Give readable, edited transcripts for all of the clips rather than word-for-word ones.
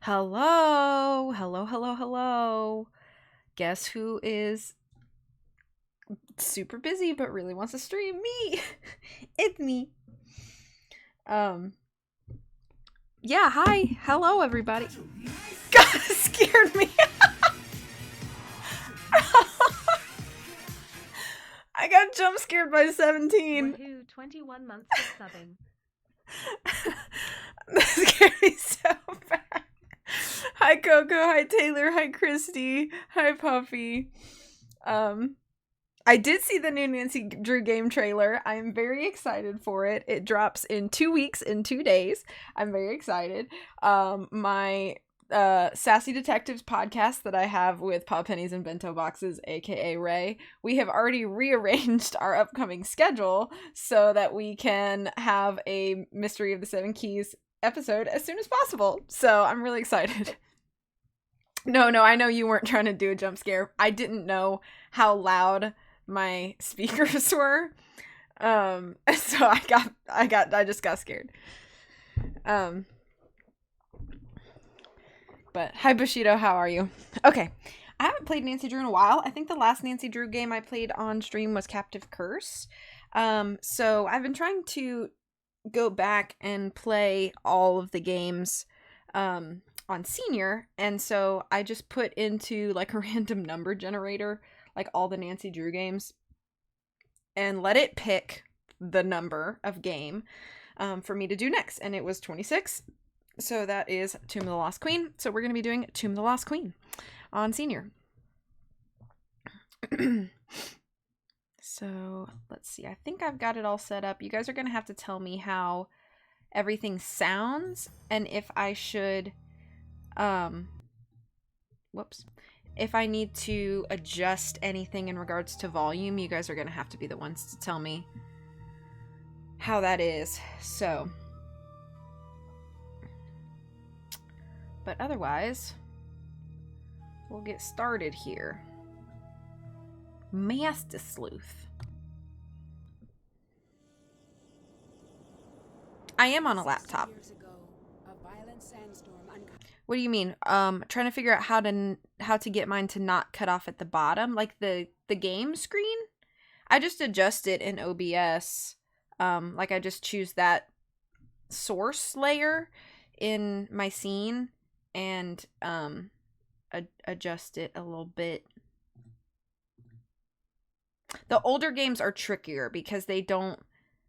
Hello, hello, hello, hello. Guess who is super busy but really wants to stream? Me. It's me. Um, yeah, hi. Hello, everybody. God, it scared me. I got jump scared by 17. Woohoo, 21 months of subbing. That scared me so bad. Hi, Coco. Hi, Taylor. Hi, Christy. Hi, Puffy. I did see the new Nancy Drew game trailer. I am very excited for it. It drops in 2 weeks, in 2 days. I'm very excited. My Sassy Detectives podcast that I have with Paw Pennies and Bento Boxes, aka Ray, we have already rearranged our upcoming schedule so that we can have a Mystery of the Seven Keys episode as soon as possible. So I'm really excited. No, I know you weren't trying to do a jump scare. I didn't know how loud my speakers were. So I just got scared. But hi Bushido, how are you? Okay. I haven't played Nancy Drew in a while. I think the last Nancy Drew game I played on stream was Captive Curse. So I've been trying to go back and play all of the games on Senior, and so I just put into like a random number generator like all the Nancy Drew games and let it pick the number of game for me to do next, and it was 26. So that is Tomb of the Lost Queen. So we're going to be doing Tomb of the Lost Queen on Senior. So let's see. I think I've got it all set up. You guys are going to have to tell me how everything sounds and if I should if I need to adjust anything in regards to volume. You guys are going to have to be the ones to tell me how that is. So, but otherwise, we'll get started here. Master Sleuth. I am on a laptop. What do you mean? Trying to figure out how to get mine to not cut off at the bottom, like the game screen. I just adjust it in OBS. Like I just choose that source layer in my scene and adjust it a little bit. The older games are trickier because they don't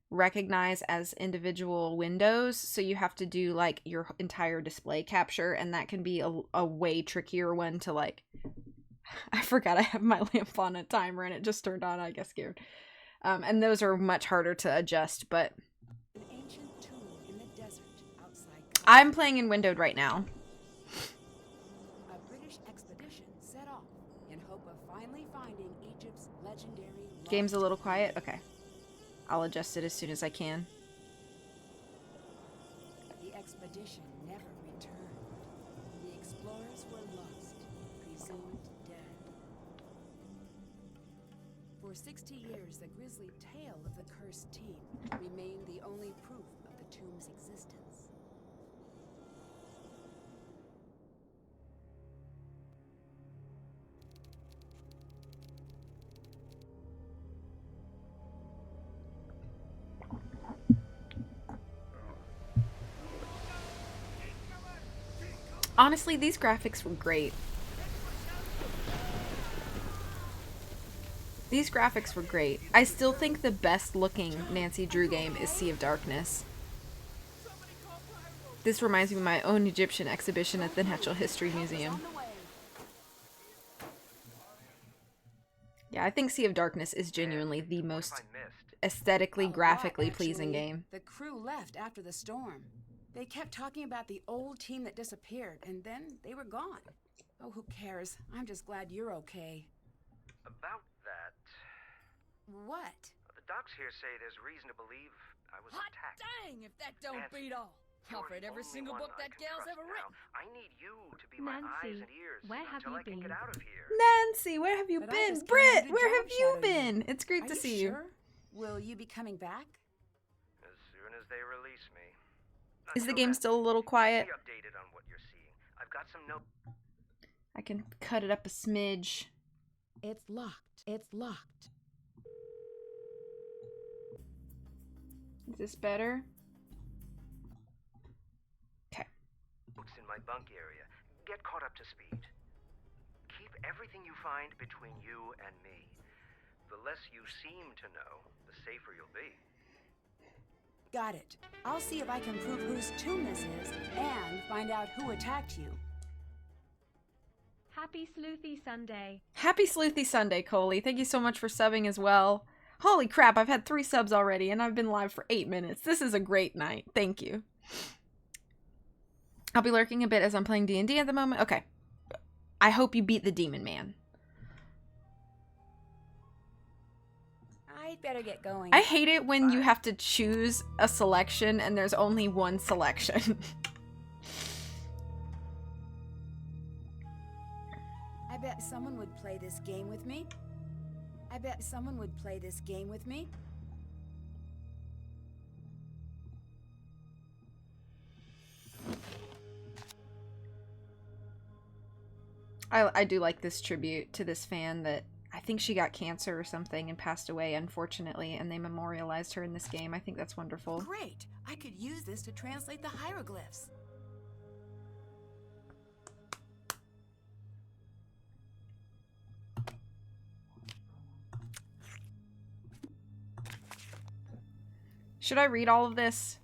recognize as individual windows, so you have to do like your entire display capture, and that can be a way trickier one to like. I forgot I have my lamp on a timer and it just turned on. I get scared. And those are much harder to adjust, but I'm playing in windowed right now. A British expedition set off in hope of finally finding Egypt's legendary Game's a little quiet. Okay. I'll adjust it as soon as I can. The expedition never returned. The explorers were lost, presumed dead. For 60 years, the grisly tale of the cursed team remained the only proof of the tomb's existence. Honestly, these graphics were great. These graphics were great. I still think the best looking Nancy Drew game is Sea of Darkness. This reminds me of my own Egyptian exhibition at the Natural History Museum. Yeah, I think Sea of Darkness is genuinely the most aesthetically, graphically pleasing game. The crew left after the storm. They kept talking about the old team that disappeared, and then they were gone. Oh, who cares? I'm just glad you're okay. About that... What? The docs here say there's reason to believe I was Hot attacked. dang, if that don't Nancy, beat all. I've read every single book that gal's ever written. I need you to be my eyes and ears where have until you I can been? get out of here. Nancy, where have you But I been? just Britt, came here to where job have you shadow been? It's great to see you. Sure? Will you be coming back? As soon as they release me. Is the Until game then, still a little quiet? keep me updated on what you're seeing. I've got some notes. I can cut it up a smidge. It's locked. It's locked. Is this better? Okay. In my bunk area. Get caught up to speed. Keep everything you find between you and me. The less you seem to know, the safer you'll be. Got it. I'll see if I can prove whose tomb this is and find out who attacked you. Happy Sleuthy Sunday. Happy Sleuthy Sunday, Coley. Thank you so much for subbing as well. Holy crap, I've had 3 subs already, and I've been live for 8 minutes. This is a great night. Thank you. I'll be lurking a bit as I'm playing D&D at the moment. Okay. I hope you beat the Demon Man. I'd better get going. I hate it when you have to choose a selection and there's only one selection. I bet someone would play this game with me. I bet someone would play this game with me. I do like this tribute to this fan that I think she got cancer or something and passed away, unfortunately, and they memorialized her in this game. I think that's wonderful. Great! I could use this to translate the hieroglyphs. Should I read all of this?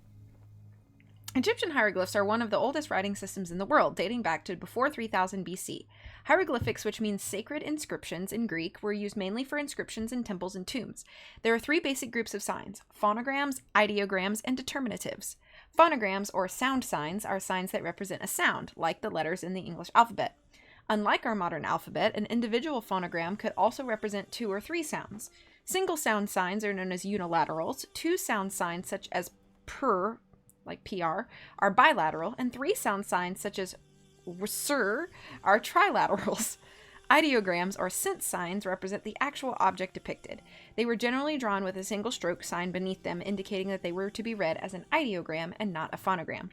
Egyptian hieroglyphs are one of the oldest writing systems in the world, dating back to before 3000 BC. Hieroglyphics, which means sacred inscriptions in Greek, were used mainly for inscriptions in temples and tombs. There are 3 basic groups of signs: phonograms, ideograms, and determinatives. Phonograms, or sound signs, are signs that represent a sound, like the letters in the English alphabet. Unlike our modern alphabet, an individual phonogram could also represent 2 or 3 sounds. Single sound signs are known as unilaterals. 2 sound signs, such as pr, like PR, are bilateral, and 3 sound signs, such as sir, are trilaterals. Ideograms, or sense signs, represent the actual object depicted. They were generally drawn with a single stroke sign beneath them, indicating that they were to be read as an ideogram and not a phonogram.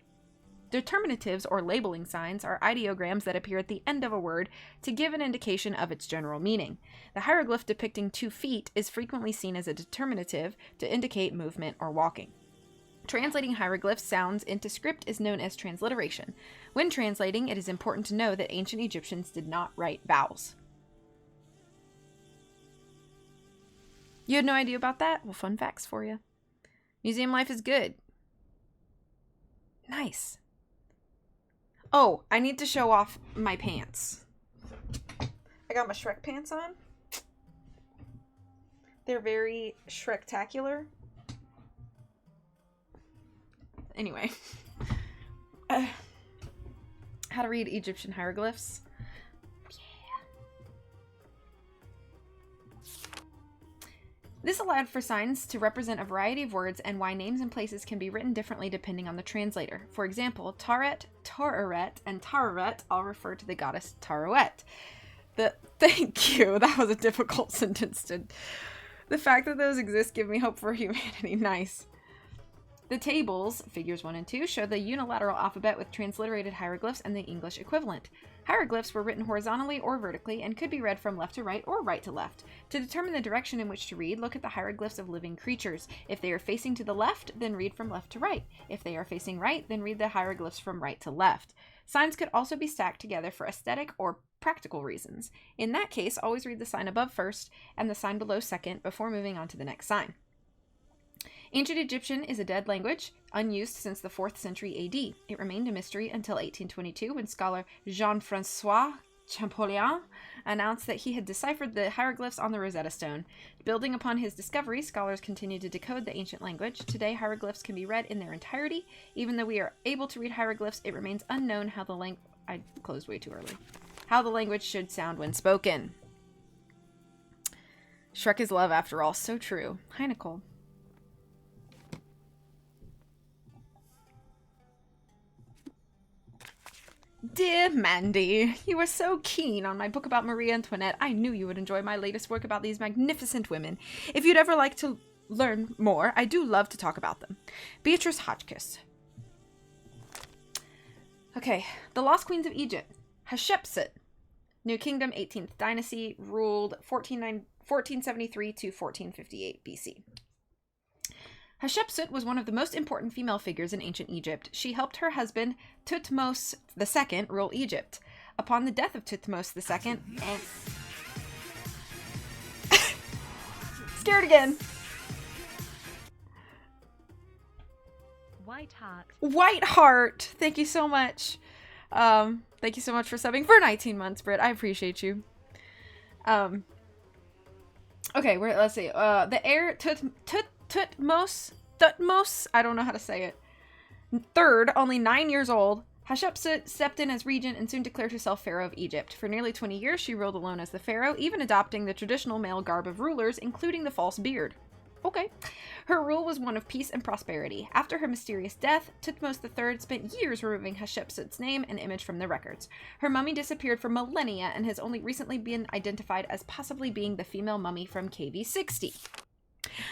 Determinatives, or labeling signs, are ideograms that appear at the end of a word to give an indication of its general meaning. The hieroglyph depicting 2 feet is frequently seen as a determinative to indicate movement or walking. Translating hieroglyph sounds into script is known as transliteration. When translating, it is important to know that ancient Egyptians did not write vowels. You had no idea about that? Well, fun facts for you. Museum life is good. Nice. Oh, I need to show off my pants. I got my Shrek pants on. They're very Shrek-tacular. Anyway. How to read Egyptian hieroglyphs. This allowed for signs to represent a variety of words and why names and places can be written differently depending on the translator. For example, Taret, Tararet, and Tararet all refer to the goddess Tarouet. Thank you. That was a difficult sentence to... The fact that those exist give me hope for humanity. Nice. The tables, figures 1 and 2, show the unilateral alphabet with transliterated hieroglyphs and the English equivalent. Hieroglyphs were written horizontally or vertically and could be read from left to right or right to left. To determine the direction in which to read, look at the hieroglyphs of living creatures. If they are facing to the left, then read from left to right. If they are facing right, then read the hieroglyphs from right to left. Signs could also be stacked together for aesthetic or practical reasons. In that case, always read the sign above first and the sign below second before moving on to the next sign. Ancient Egyptian is a dead language, unused since the 4th century AD. It remained a mystery until 1822 when scholar Jean-François Champollion announced that he had deciphered the hieroglyphs on the Rosetta Stone. Building upon his discovery, scholars continued to decode the ancient language. Today, hieroglyphs can be read in their entirety. Even though we are able to read hieroglyphs, it remains unknown how the I closed way too early. How the language should sound when spoken. Shrek is love, after all. So true. Hi, Nicole. Dear Mandy, you were so keen on my book about Marie Antoinette. I knew you would enjoy my latest work about these magnificent women. If you'd ever like to learn more, I do love to talk about them. Beatrice Hotchkiss. Okay, the Lost Queens of Egypt. Hatshepsut, New Kingdom, 18th Dynasty, ruled 1473 to 1458 BC. Hatshepsut was one of the most important female figures in ancient Egypt. She helped her husband, Thutmose II, rule Egypt. Upon the death of Thutmose II, scared again. White Heart. White Heart. Thank you so much. Thank you so much for subbing for 19 months, Britt. I appreciate you. Okay, let's see. The heir Thutmose, I don't know how to say it. Third, only 9 years old, Hatshepsut stepped in as regent and soon declared herself pharaoh of Egypt. For nearly 20 years, she ruled alone as the pharaoh, even adopting the traditional male garb of rulers, including the false beard. Okay. Her rule was one of peace and prosperity. After her mysterious death, Thutmose III spent years removing Hatshepsut's name and image from the records. Her mummy disappeared for millennia and has only recently been identified as possibly being the female mummy from KV60.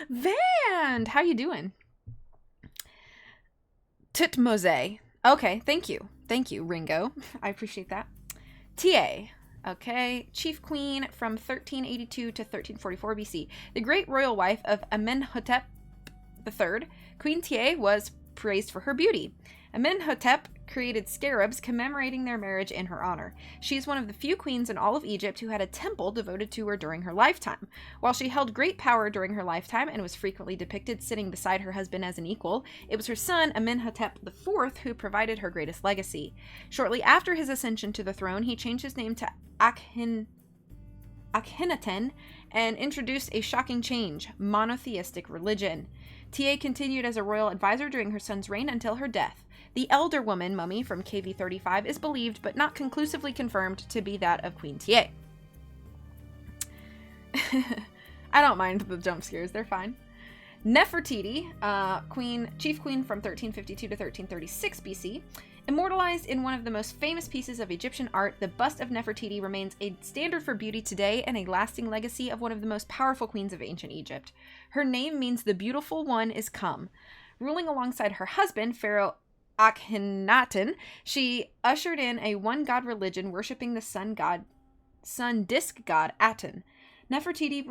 Vand, how you doing? Thutmose. Okay, thank you. Thank you, Ringo. I appreciate that. TA. Okay, Chief Queen from 1382 to 1344 BC. The great royal wife of Amenhotep III, Queen Tia was praised for her beauty. Amenhotep created scarabs commemorating their marriage in her honor. She is one of the few queens in all of Egypt who had a temple devoted to her during her lifetime. While she held great power during her lifetime and was frequently depicted sitting beside her husband as an equal, it was her son Amenhotep IV who provided her greatest legacy. Shortly after his ascension to the throne, he changed his name to Akhenaten and introduced a shocking change: monotheistic religion. Tia continued as a royal advisor during her son's reign until her death. The elder woman mummy from KV35 is believed, but not conclusively confirmed, to be that of Queen Tia. I don't mind the jump scares, they're fine. Nefertiti, chief queen from 1352 to 1336 BC. Immortalized in one of the most famous pieces of Egyptian art, the bust of Nefertiti remains a standard for beauty today and a lasting legacy of one of the most powerful queens of ancient Egypt. Her name means the beautiful one is come. Ruling alongside her husband, Pharaoh Akhenaten, she ushered in a one-god religion worshipping the sun disk god Aten. Nefertiti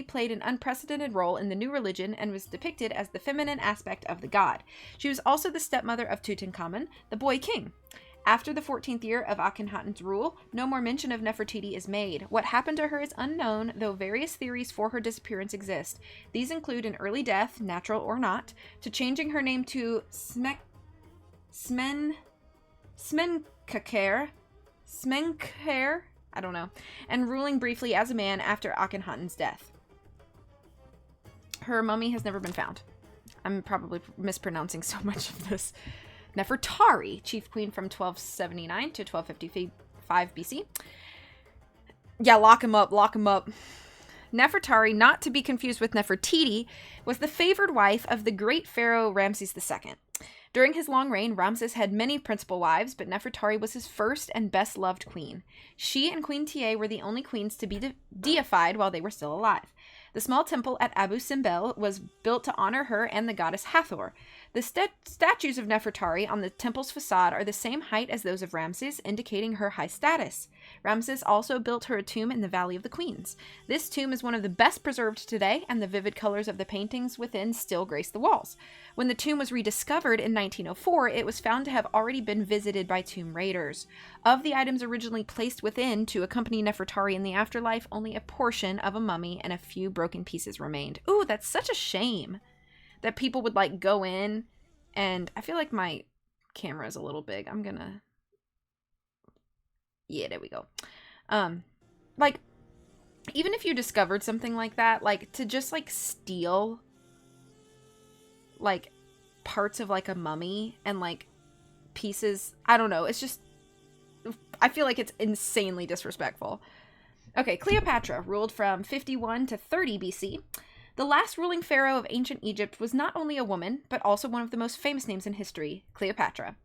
played an unprecedented role in the new religion and was depicted as the feminine aspect of the god. She was also the stepmother of Tutankhamun, the boy king. After the 14th year of Akhenaten's rule, no more mention of Nefertiti is made. What happened to her is unknown, though various theories for her disappearance exist. These include an early death, natural or not, to changing her name to Smenkare, I don't know, and ruling briefly as a man after Akhenaten's death. Her mummy has never been found. I'm probably mispronouncing so much of this. Nefertari, chief queen from 1279 to 1255 BC. Yeah, lock him up. Nefertari, not to be confused with Nefertiti, was the favored wife of the great pharaoh Ramses II. During his long reign, Ramses had many principal wives, but Nefertari was his first and best-loved queen. She and Queen Tia were the only queens to be deified while they were still alive. The small temple at Abu Simbel was built to honor her and the goddess Hathor. The statues of Nefertari on the temple's facade are the same height as those of Ramses, indicating her high status. Ramses also built her a tomb in the Valley of the Queens. This tomb is one of the best preserved today, and the vivid colors of the paintings within still grace the walls. When the tomb was rediscovered in 1904, it was found to have already been visited by tomb raiders. Of the items originally placed within to accompany Nefertari in the afterlife, only a portion of a mummy and a few broken pieces remained. Ooh, that's such a shame that people would like go in, and I feel like my camera is a little big. I'm gonna, yeah, there we go. Like, even if you discovered something like that, like to just like steal like parts of like a mummy and like pieces, I don't know, it's just, I feel like it's insanely disrespectful. Okay, Cleopatra ruled from 51 to 30 BC. The last ruling pharaoh of ancient Egypt was not only a woman, but also one of the most famous names in history, Cleopatra.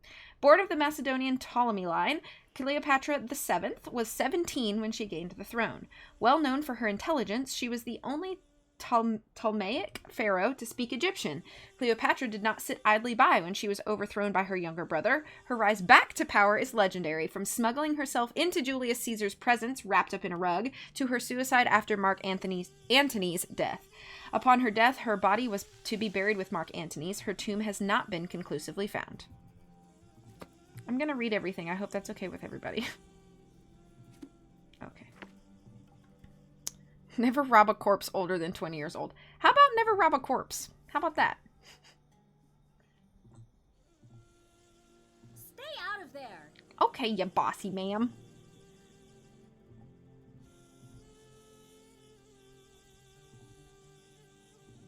Born of the Macedonian Ptolemy line, Cleopatra VII was 17 when she gained the throne. Well known for her intelligence, she was the only Ptolemaic pharaoh to speak Egyptian. Cleopatra did not sit idly by when she was overthrown by her younger brother. Her rise back to power is legendary, from smuggling herself into Julius Caesar's presence wrapped up in a rug to her suicide after Mark Antony's death. Upon her death, her body was to be buried with Mark Antony's. Her tomb has not been conclusively found. I'm going to read everything. I hope that's okay with everybody. Okay. Never rob a corpse older than 20 years old. How about never rob a corpse? How about that? Stay out of there. Okay, you bossy ma'am.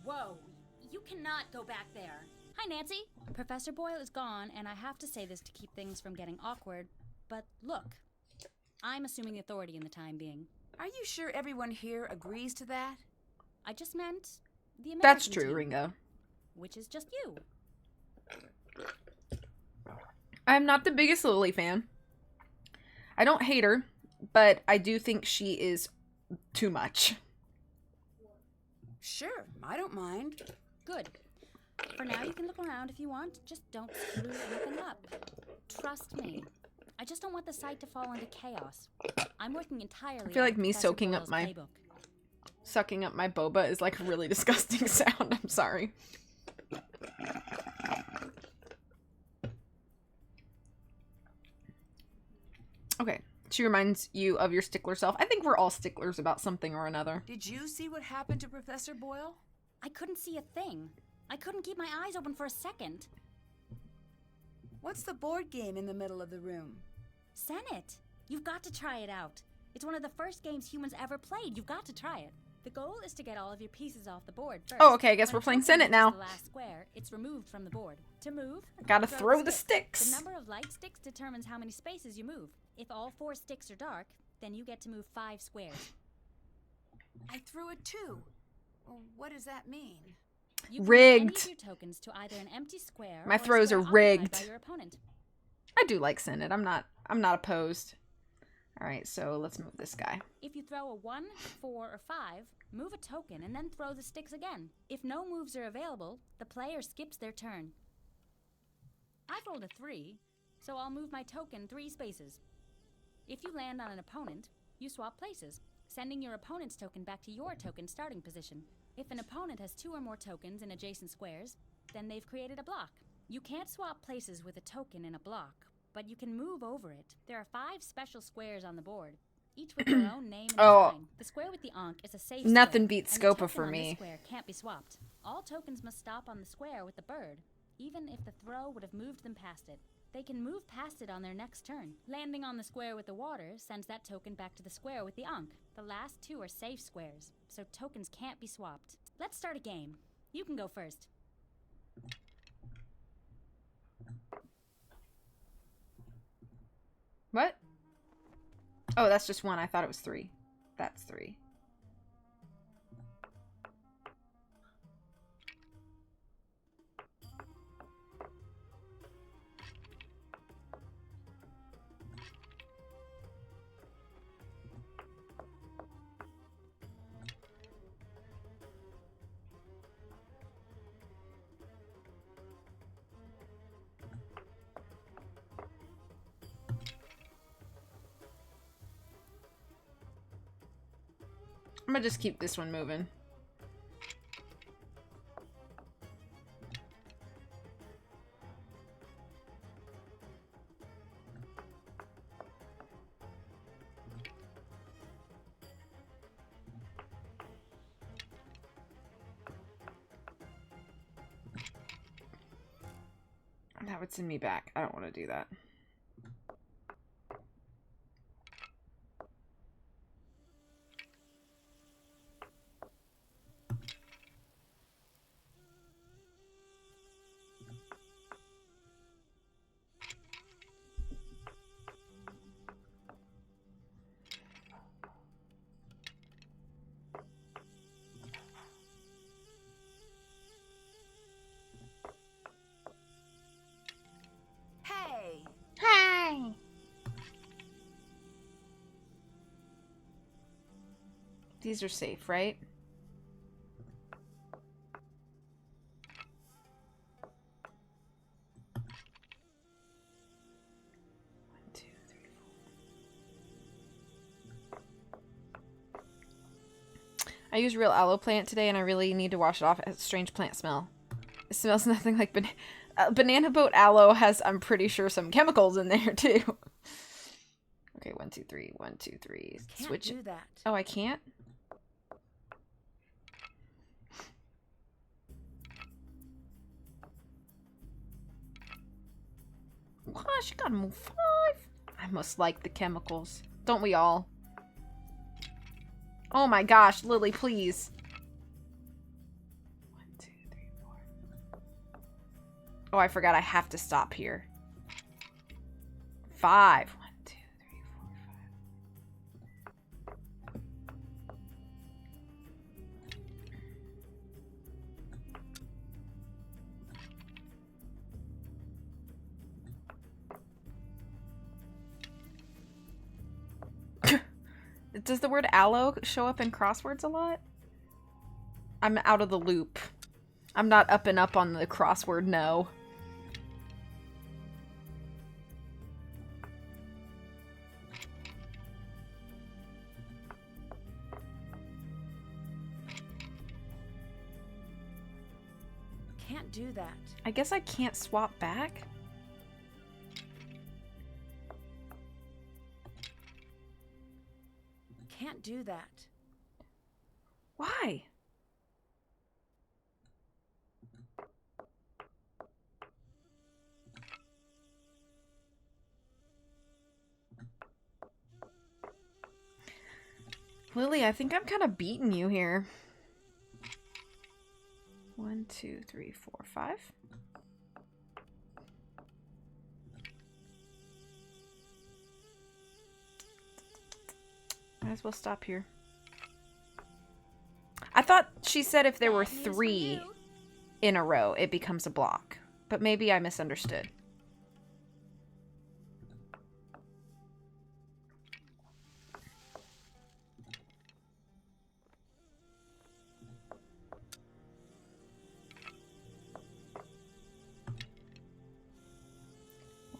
Whoa, you cannot go back there. Hi, Nancy. Professor Boyle is gone, and I have to say this to keep things from getting awkward, but look, I'm assuming authority in the time being. Are you sure everyone here agrees to that? I just meant the American That's true, team, Ringo. which is just you. I'm not the biggest Lily fan. I don't hate her, but I do think she is too much. Sure, I don't mind. Good. For now, you can look around if you want. Just don't screw anything up. Trust me. I just don't want the site to fall into chaos. I'm working entirely. I feel like on me Professor soaking up Boyle's my playbook. sucking up my boba is like a really disgusting sound. I'm sorry. Okay. She reminds you of your stickler self. I think we're all sticklers about something or another. Did you see what happened to Professor Boyle? I couldn't see a thing. I couldn't keep my eyes open for a second. What's the board game in the middle of the room? Senate, you've got to try it out. It's one of the first games humans ever played. You've got to try it. The goal is to get all of your pieces off the board first. Oh, okay, I guess When we're a playing token Senate reaches now. The last square, it's removed from the board. To move, Gotta throw the stick. sticks. The number of light sticks determines how many spaces you move. If all 4 sticks are dark, then you get to move 5 squares. I threw a 2. Well, what does that mean? You can Rigged. move any of your tokens to either an empty square My or a throws square are occupied rigged. by your opponent. I do like Senate. I'm not opposed. All right, so let's move this guy. If you throw a 1, 4, or 5, move a token and then throw the sticks again. If no moves are available, the player skips their turn. I've rolled a 3, so I'll move my token 3 spaces. If you land on an opponent, you swap places, sending your opponent's token back to your token starting position. If an opponent has 2 or more tokens in adjacent squares, then they've created a block. You can't swap places with a token in a block, but you can move over it. There are 5 special squares on the board, each with their own name and design. The square with the ankh is a safe Nothing square, beats and the Scopa token for on this me. square can't be swapped. All tokens must stop on the square with the bird, even if the throw would have moved them past it. They can move past it on their next turn. Landing on the square with the water sends that token back to the square with the ankh. The last 2 are safe squares, so tokens can't be swapped. Let's start a game. You can go first. What? Oh, that's just 1. I thought it was 3. That's 3. I'm gonna just keep this one moving. That would send me back. I don't want to do that. Hey! Hi. These are safe, right? I used real aloe plant today and I really need to wash it off. It has a strange plant smell. It smells nothing like banana boat aloe has, I'm pretty sure, some chemicals in there too. Okay, 1, 2, 3, 1, 2, 3. Can't Switch do it. that. Oh, I can't? Gosh, you gotta move 5. I must like the chemicals. Don't we all? Oh my gosh, Lily, please. 1, 2, 3, 4. Oh, I forgot I have to stop here. 5. 1, 2, 3, 4, 5. Does the word aloe show up in crosswords a lot? I'm out of the loop. I'm not up and up on the crossword, no. Can't do that. I guess I can't swap back? Can't do that. Why? Lily, I think I'm kind of beating you here. 1, 2, 3, 4, 5. Might as well stop here. I thought she said if there were Bad news for 3 you. in a row, it becomes a block. But maybe I misunderstood.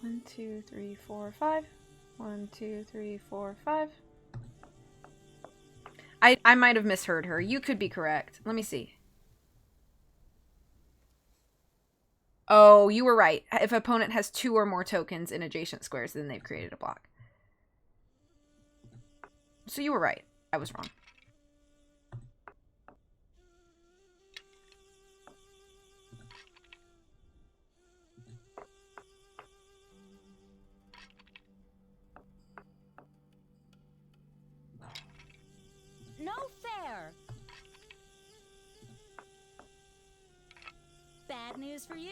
One, 2, 3, 4, 5. 1, 2, 3, 4, 5. I might have misheard her. You could be correct. Let me see. Oh, you were right. If opponent has 2 or more tokens in adjacent squares, then they've created a block. So you were right. I was wrong. No fair. Bad news for you.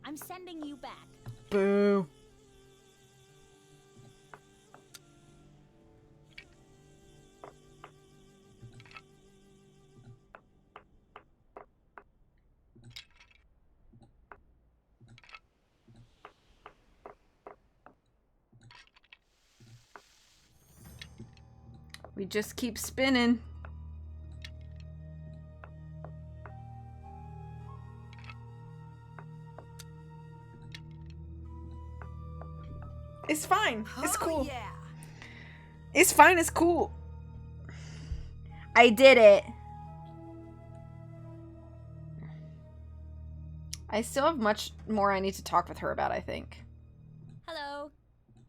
I'm sending you back. Boo. We just keep spinning. It's fine. It's cool. Oh, yeah. It's fine. It's cool. I did it. I still have much more I need to talk with her about, I think. Hello.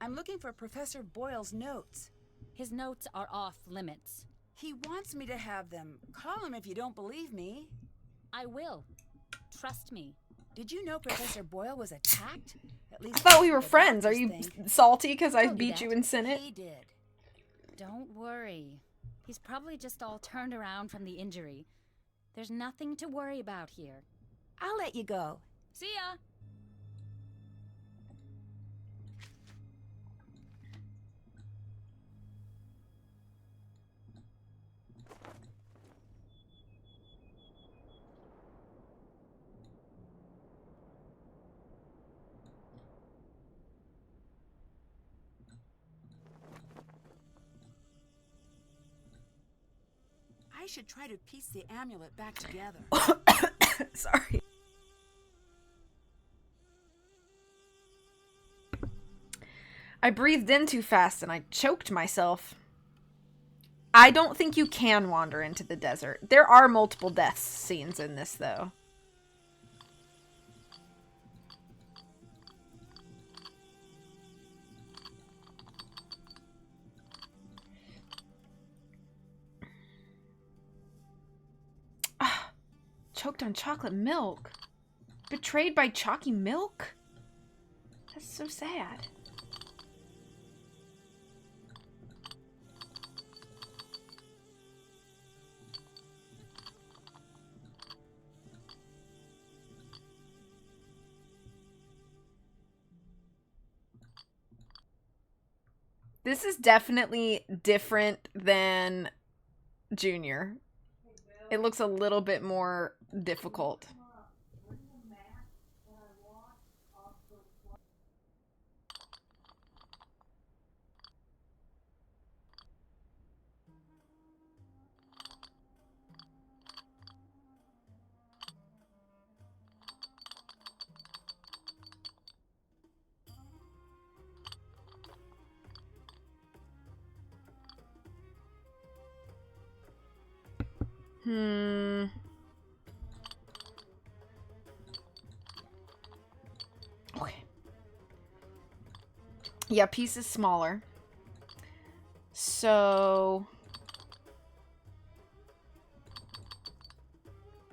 I'm looking for Professor Boyle's notes. His notes are off limits. He wants me to have them. Call him if you don't believe me. I will. Trust me. Did you know Professor Boyle was attacked? At least I thought we were the friends. Are doctors you think. salty because I Told you beat you that. in Senate? He did. Don't worry. He's probably just all turned around from the injury. There's nothing to worry about here. I'll let you go. See ya. I should try to piece the amulet back together. Sorry. I breathed in too fast and I choked myself. I don't think you can wander into the desert. There are multiple death scenes in this, though. Ah, choked on chocolate milk. Betrayed by chalky milk? That's so sad. This is definitely different than Junior. It looks a little bit more difficult. Okay. Yeah, piece is smaller. So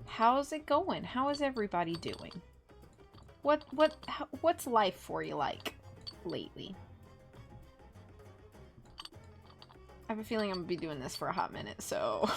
how's it going? How is everybody doing? What's life for you like lately? I have a feeling I'm gonna be doing this for a hot minute, so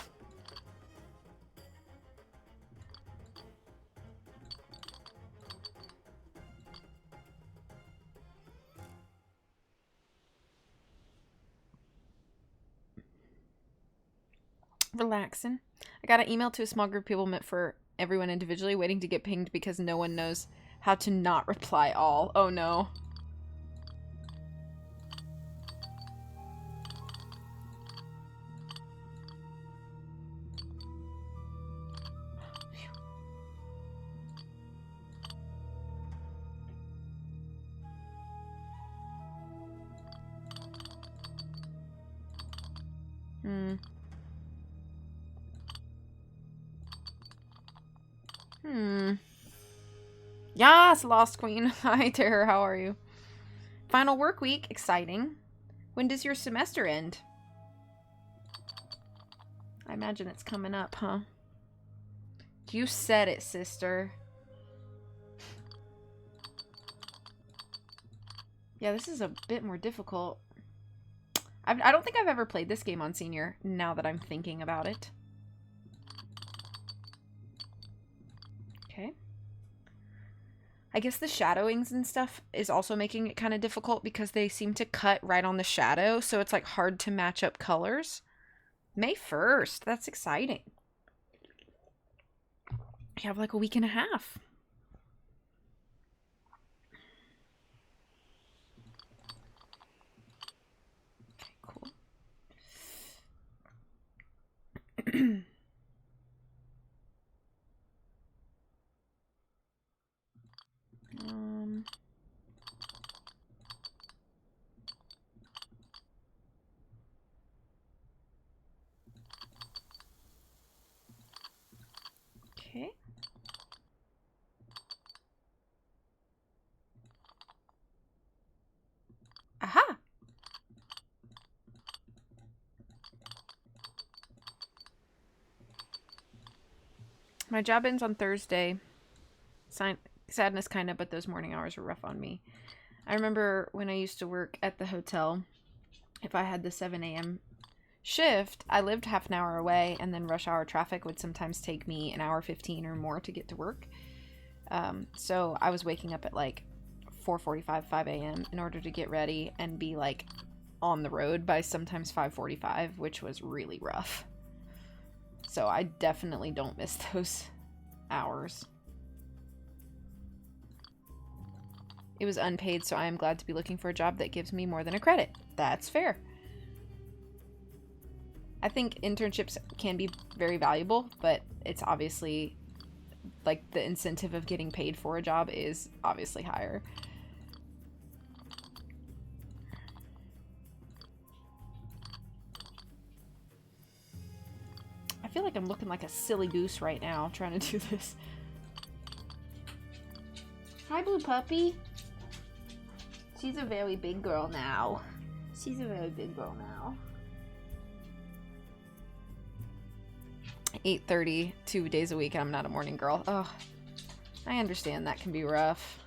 relaxing. I got an email to a small group of people meant for everyone individually, waiting to get pinged because no one knows how to not reply all. Oh no. Yes, Lost Queen. Hi, Terror. How are you? Final work week. Exciting. When does your semester end? I imagine it's coming up, huh? You said it, sister. Yeah, this is a bit more difficult. I don't think I've ever played this game on Senior, now that I'm thinking about it. Okay. I guess the shadowings and stuff is also making it kind of difficult because they seem to cut right on the shadow, so it's like hard to match up colors. May 1st, that's exciting. I have like a week and a half. Okay, cool. Okay. Aha! My job ends on Thursday. Sadness kind of, but those morning hours were rough on me. I remember when I used to work at the hotel, if I had the 7 a.m. shift, I lived half an hour away, and then rush hour traffic would sometimes take me an hour 15 or more to get to work. So I was waking up at like 4:45, 5 a.m. in order to get ready and be like on the road by sometimes 5:45, which was really rough. So I definitely don't miss those hours. It was unpaid, so I am glad to be looking for a job that gives me more than a credit. That's fair. I think internships can be very valuable, but it's obviously, like, the incentive of getting paid for a job is obviously higher. I feel like I'm looking like a silly goose right now trying to do this. Hi, Blue Puppy. She's a very big girl now. She's a very big girl now. 8:30, 2 days a week, and I'm not a morning girl. Oh, I understand that can be rough.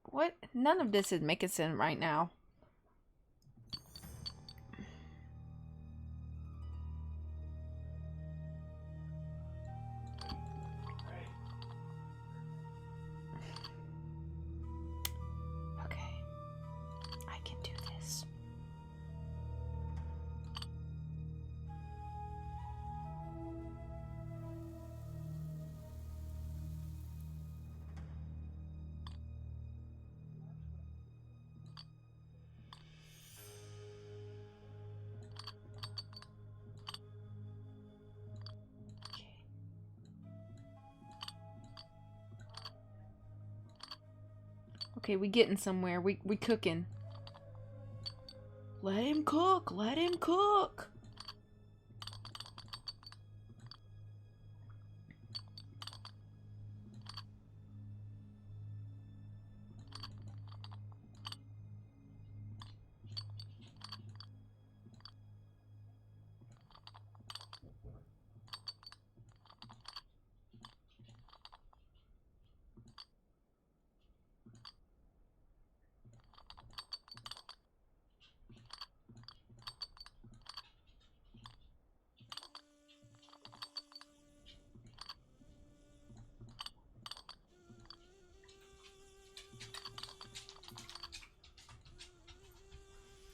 What? None of this is making sense right now. Okay. I can do this. Okay, we getting somewhere. We cooking. Let him cook. Let him cook.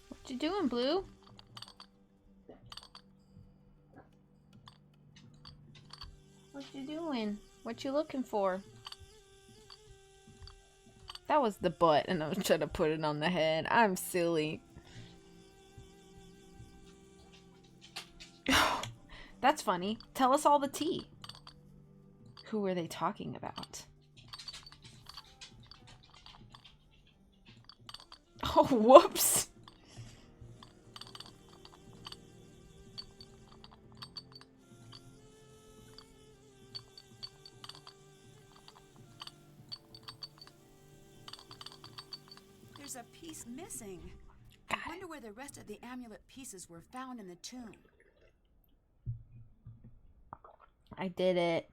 What you doing, Blue? What you doing? What you looking for? That was the butt, and I was trying to put it on the head. I'm silly. That's funny. Tell us all the tea. Who were they talking about? Oh, whoops. There's a piece missing. I wonder where the rest of the amulet pieces were found in the tomb. I did it.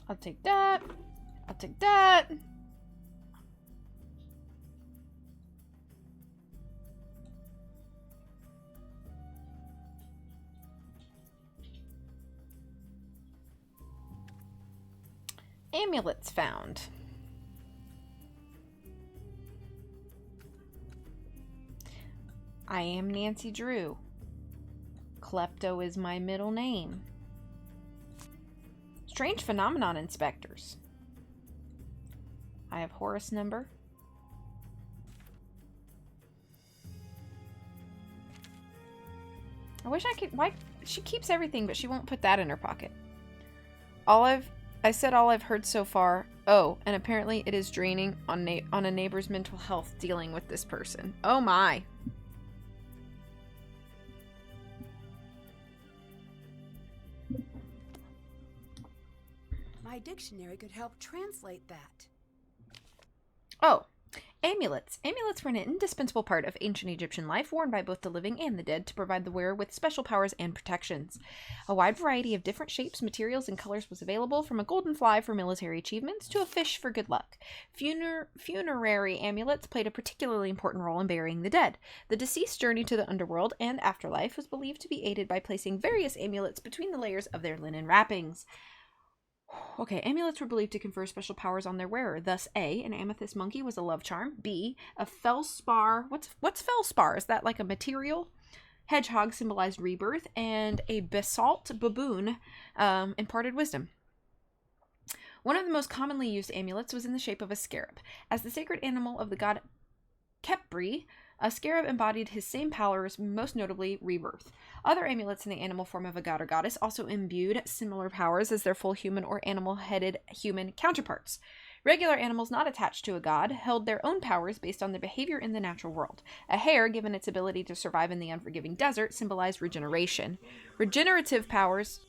I'll take that. I'll take that. Amulets found. I am Nancy Drew. Klepto is my middle name. Strange phenomenon, inspectors. I have Horus number. I wish I could. Why she keeps everything, but she won't put that in her pocket. I said all I've heard so far. Oh, and apparently it is draining on a neighbor's mental health dealing with this person. Oh my. My dictionary could help translate that. Oh, amulets. Amulets were an indispensable part of ancient Egyptian life, worn by both the living and the dead to provide the wearer with special powers and protections. A wide variety of different shapes, materials, and colors was available, from a golden fly for military achievements to a fish for good luck. Funerary amulets played a particularly important role in burying the dead. The deceased's journey to the underworld and afterlife was believed to be aided by placing various amulets between the layers of their linen wrappings. Okay, amulets were believed to confer special powers on their wearer. Thus, A, an amethyst monkey was a love charm. B, a felspar. What's felspar? Is that like a material? Hedgehog symbolized rebirth, and a basalt baboon imparted wisdom. One of the most commonly used amulets was in the shape of a scarab. As the sacred animal of the god Khepri, a scarab embodied his same powers, most notably rebirth. Other amulets in the animal form of a god or goddess also imbued similar powers as their full human or animal-headed human counterparts. Regular animals not attached to a god held their own powers based on their behavior in the natural world. A hare, given its ability to survive in the unforgiving desert, symbolized regeneration. Regenerative powers...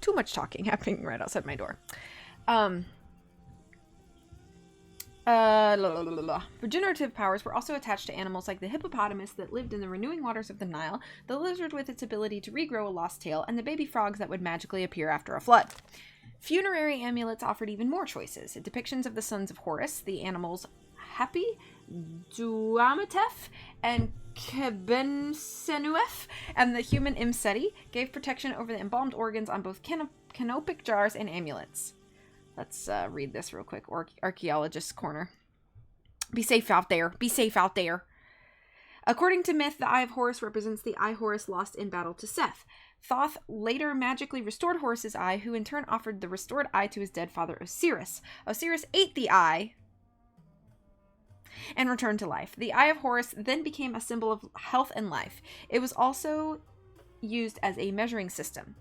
Too much talking happening right outside my door. Regenerative powers were also attached to animals like the hippopotamus that lived in the renewing waters of the Nile, the lizard with its ability to regrow a lost tail, and the baby frogs that would magically appear after a flood. Funerary amulets offered even more choices. Depictions of the sons of Horus, the animals Hapi, Duamatef, and Kebensenuef, and the human Imseti gave protection over the embalmed organs on both canopic jars and amulets. Let's read this real quick. Archaeologist's Corner. Be safe out there. Be safe out there. According to myth, the Eye of Horus represents the eye Horus lost in battle to Seth. Thoth later magically restored Horus's eye, who in turn offered the restored eye to his dead father Osiris. Osiris ate the eye and returned to life. The Eye of Horus then became a symbol of health and life. It was also used as a measuring system.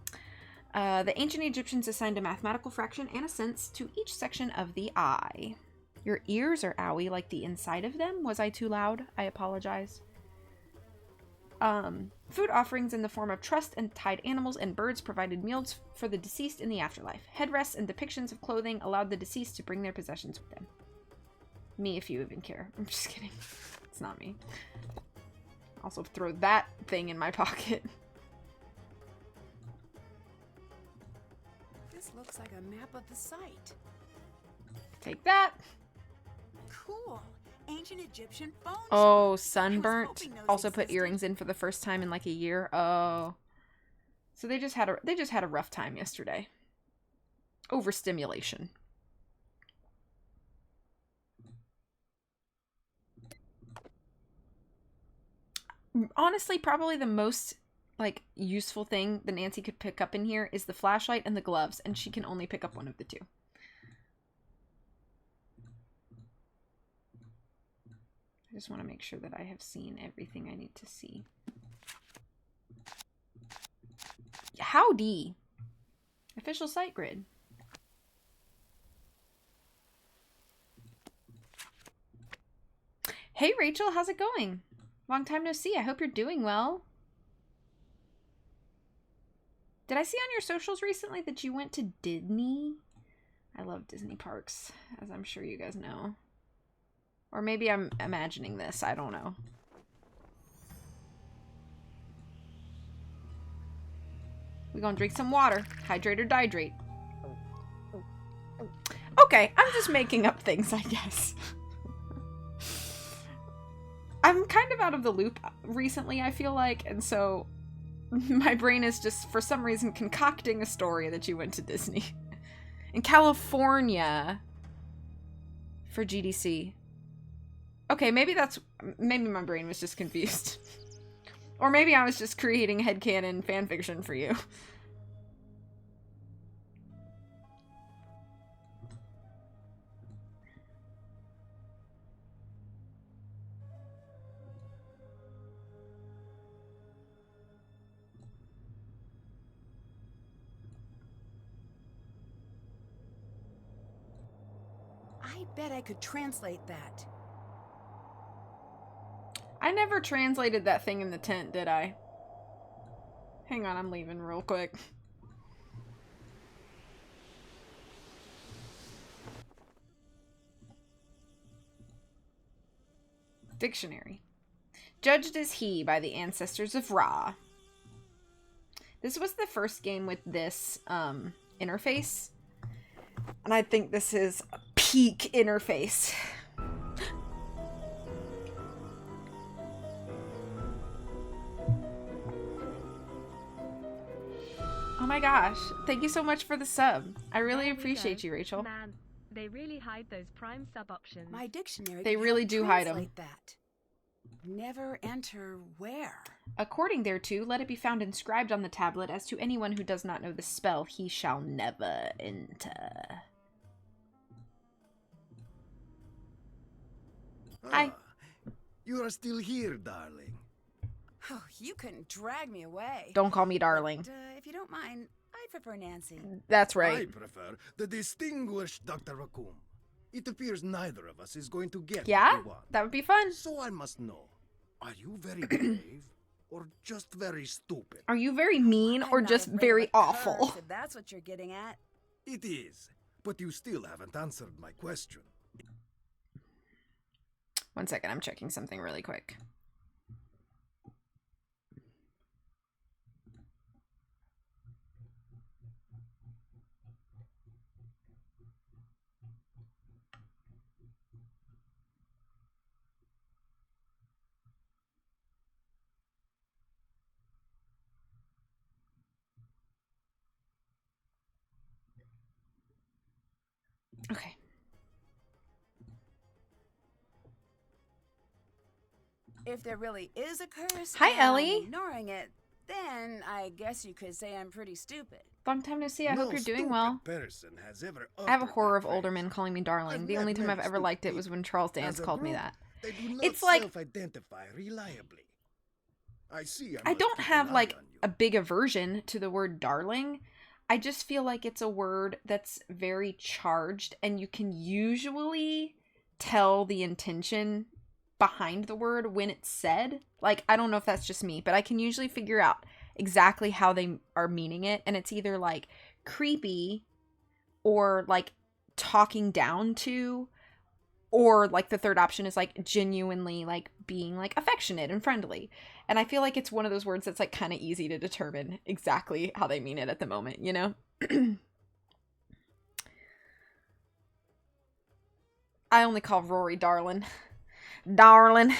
The ancient Egyptians assigned a mathematical fraction and a sense to each section of the eye. Your ears are owie, like the inside of them. Was I too loud? I apologize. Food offerings in the form of trussed and tied animals and birds provided meals for the deceased in the afterlife. Headrests and depictions of clothing allowed the deceased to bring their possessions with them. Me, if you even care. I'm just kidding. It's not me. Also throw that thing in my pocket. This looks like a map of the site. Take that. Cool. Ancient Egyptian phone. Oh, I sunburnt. was hoping those Also put existed. earrings in for the first time in like a year. Oh. So they just had a rough time yesterday. Overstimulation. Honestly, probably the most like useful thing that Nancy could pick up in here is the flashlight and the gloves, and she can only pick up one of the two. I just want to make sure that I have seen everything I need to see. Howdy! Official site grid. Hey Rachel, how's it going? Long time no see. I hope you're doing well. Did I see on your socials recently that you went to Disney? I love Disney parks, as I'm sure you guys know. Or maybe I'm imagining this. I don't know. We gonna drink some water. Hydrate or dihydrate. Okay, I'm just making up things, I guess. I'm kind of out of the loop recently, I feel like, and so my brain is just, for some reason, concocting a story that you went to Disney. In California for GDC. Okay, maybe my brain was just confused. Or maybe I was just creating headcanon fanfiction for you. I bet I could translate that. I never translated that thing in the tent, did I? Hang on, I'm leaving real quick. Dictionary. Judged as he by the ancestors of Ra. This was the first game with this interface. And I think this is peak interface. Oh my gosh. Thank you so much for the sub. I really There we appreciate go. you, Rachel. Man, they really hide those prime sub options. My dictionary. They could really help do hide 'em. translate that. Never enter where? According thereto, let it be found inscribed on the tablet as to anyone who does not know the spell, he shall never enter. Hi. You are still here, darling. Oh, you couldn't drag me away. Don't call me darling. But, if you don't mind, I prefer Nancy. That's I right. prefer the distinguished Dr. Raccoon. It appears neither of us is going to get Yeah? what we want. That would be fun. So I must know, are you very brave or just very stupid? Are you very mean I'm or not just afraid of very a curse, awful? if that's what you're getting at. It is, but you still haven't answered my question. One second, I'm checking something really quick. Okay. If there really is a curse, Hi, and Ellie. I'm ignoring it, then I guess you could say I'm pretty stupid. Long time no see. I No hope you're doing stupid well. person has ever I have a uttered horror that of older phrase. men calling me darling. I've The only met time I've many ever liked it stupid was when Charles people. Dance As a called me group, that. They do not It's like- self-identify reliably. I see. I must don't keep have an eye like on you. a big aversion to the word darling. I just feel like it's a word that's very charged and you can usually tell the intention behind the word when it's said. Like, I don't know if that's just me, but I can usually figure out exactly how they are meaning it. And it's either like creepy or like talking down to, or like the third option is like genuinely like being like affectionate and friendly. And I feel like it's one of those words that's like kind of easy to determine exactly how they mean it at the moment, you know? I only call Rory darling. Darling.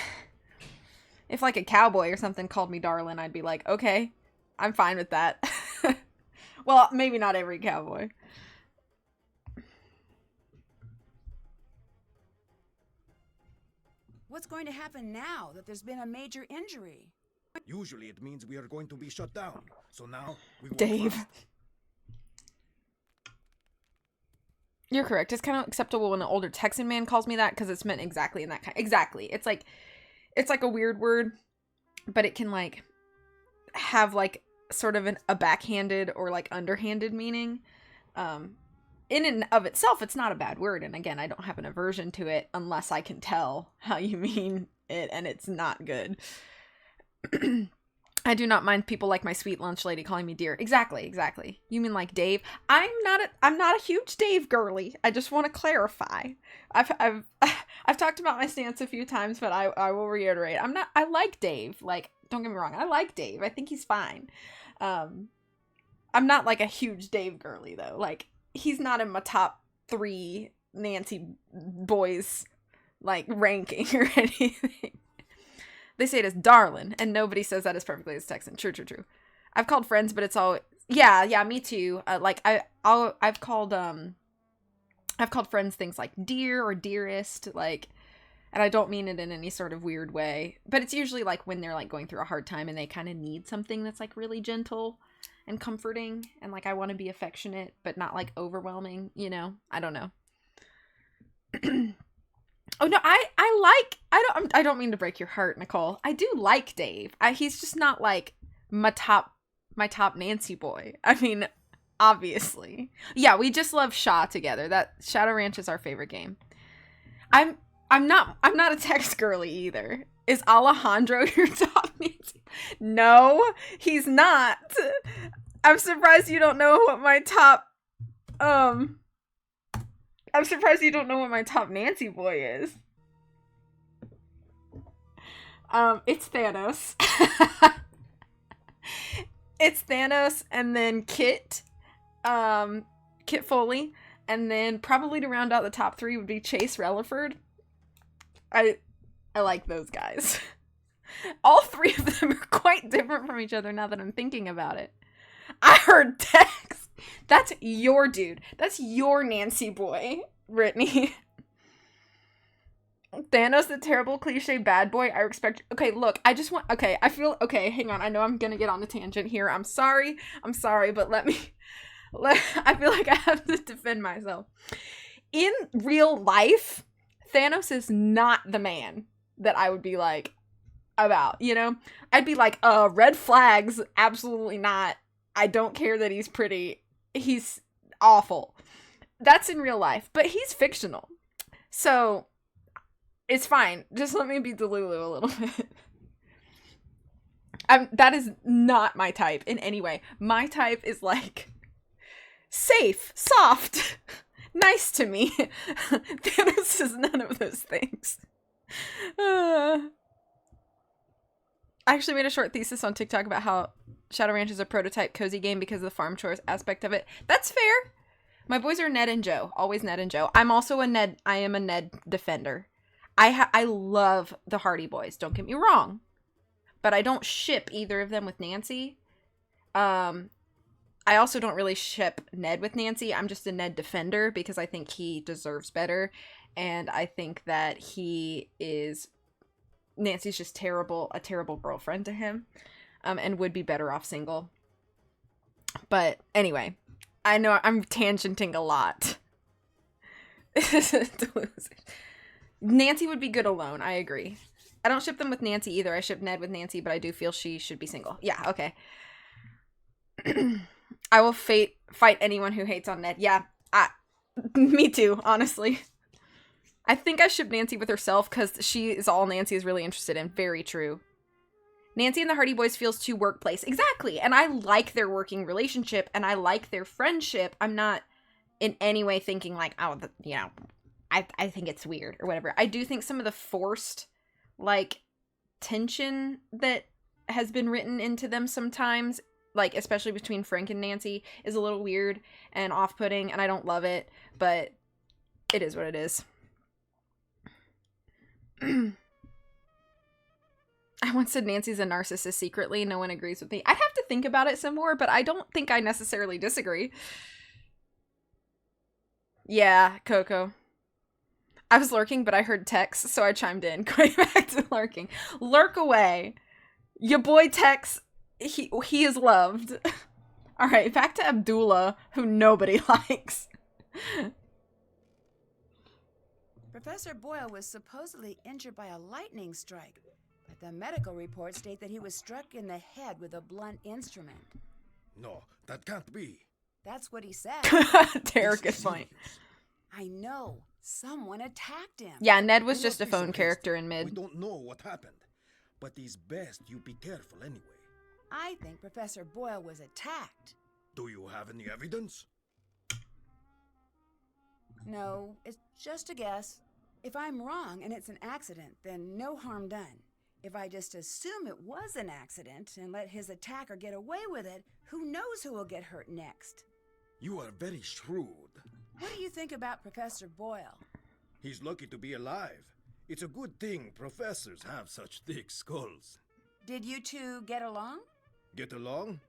If like a cowboy or something called me darling, I'd be like, okay, I'm fine with that. Well, maybe not every cowboy. What's going to happen now that there's been a major injury? Usually it means we are going to be shut down. So now we will Dave. fast. You're correct. It's kind of acceptable when an older Texan man calls me that because it's meant exactly in that kind. Exactly. It's like a weird word, but it can like have like sort of a backhanded or like underhanded meaning. In and of itself, it's not a bad word. And again, I don't have an aversion to it unless I can tell how you mean it and it's not good. I do not mind people like my sweet lunch lady calling me dear. Exactly. You mean like Dave? I'm not a huge Dave girly. I just want to clarify. I've talked about my stance a few times, but I will reiterate. I like Dave. Like, don't get me wrong. I like Dave. I think he's fine. I'm not like a huge Dave girly though. Like, he's not in my top 3 Nancy boys like ranking or anything. They say it as darling, and nobody says that as perfectly as Texan. True. I've called friends, but it's all yeah, me too. Like I've called friends things like dear or dearest, like, and I don't mean it in any sort of weird way. But it's usually like when they're like going through a hard time and they kind of need something that's like really gentle and comforting, and like I want to be affectionate but not like overwhelming, you know? I don't know. Oh no, I don't mean to break your heart, Nicole. I do like Dave. He's just not like my top Nancy boy. I mean, obviously. Yeah, we just love Shaw together. That Shadow Ranch is our favorite game. I'm not a text girly either. Is Alejandro your top Nancy? No, he's not. I'm surprised you don't know what my top I'm surprised you don't know what my top Nancy boy is. It's Thanos. It's Thanos and then Kit Foley. And then probably to round out the top 3 would be Chase Relaford. I like those guys. All 3 of them are quite different from each other now that I'm thinking about it. I heard Tex. That's your dude. That's your Nancy boy, Brittany. Thanos, the terrible cliche bad boy. I respect. Okay, look, I just want. Okay, I feel. Okay, hang on. I know I'm gonna get on a tangent here. I'm sorry, but let me. I feel like I have to defend myself. In real life, Thanos is not the man that I would be like about. You know, I'd be like, red flags. Absolutely not. I don't care that he's pretty. He's awful. That's in real life, but he's fictional, so. It's fine. Just let me be Delulu a little bit. That is not my type in any way. My type is like safe, soft, nice to me. Thanos is none of those things. I actually made a short thesis on TikTok about how Shadow Ranch is a prototype cozy game because of the farm chores aspect of it. That's fair. My boys are Ned and Joe. Always Ned and Joe. I'm also a Ned. I am a Ned defender. I love the Hardy Boys, don't get me wrong, but I don't ship either of them with Nancy. I also don't really ship Ned with Nancy. I'm just a Ned defender because I think he deserves better, and I think that Nancy's just a terrible girlfriend to him, and would be better off single. But anyway, I know I'm tangenting a lot. Nancy would be good alone. I agree. I don't ship them with Nancy either. I ship Ned with Nancy, but I do feel she should be single. Yeah, okay. I will fight anyone who hates on Ned. Yeah, me too, honestly. I think I ship Nancy with herself because she is all Nancy is really interested in. Very true. Nancy and the Hardy Boys feels too workplace. Exactly. And I like their working relationship and I like their friendship. I'm not in any way thinking like, oh, I think it's weird or whatever. I do think some of the forced, like, tension that has been written into them sometimes, like, especially between Frank and Nancy, is a little weird and off-putting, and I don't love it, but it is what it is. I once said Nancy's a narcissist secretly. No one agrees with me. I'd have to think about it some more, but I don't think I necessarily disagree. Yeah, Coco. I was lurking, but I heard Tex, so I chimed in. Going back to lurking. Lurk away. Your boy Tex, he is loved. Alright, back to Abdullah, who nobody likes. Professor Boyle was supposedly injured by a lightning strike, but the medical reports state that he was struck in the head with a blunt instrument. No, that can't be. That's what he said. Derek is fine. I know. Someone attacked him. Yeah, Ned was just a phone character in mid. We don't know what happened, but it's best you be careful anyway. I think Professor Boyle was attacked. Do you have any evidence? No, it's just a guess. If I'm wrong and it's an accident, then no harm done. If I just assume it was an accident and let his attacker get away with it, who knows who will get hurt next? You are very shrewd. What do you think about Professor Boyle? He's lucky to be alive. It's a good thing professors have such thick skulls. Did you two get along? Get along?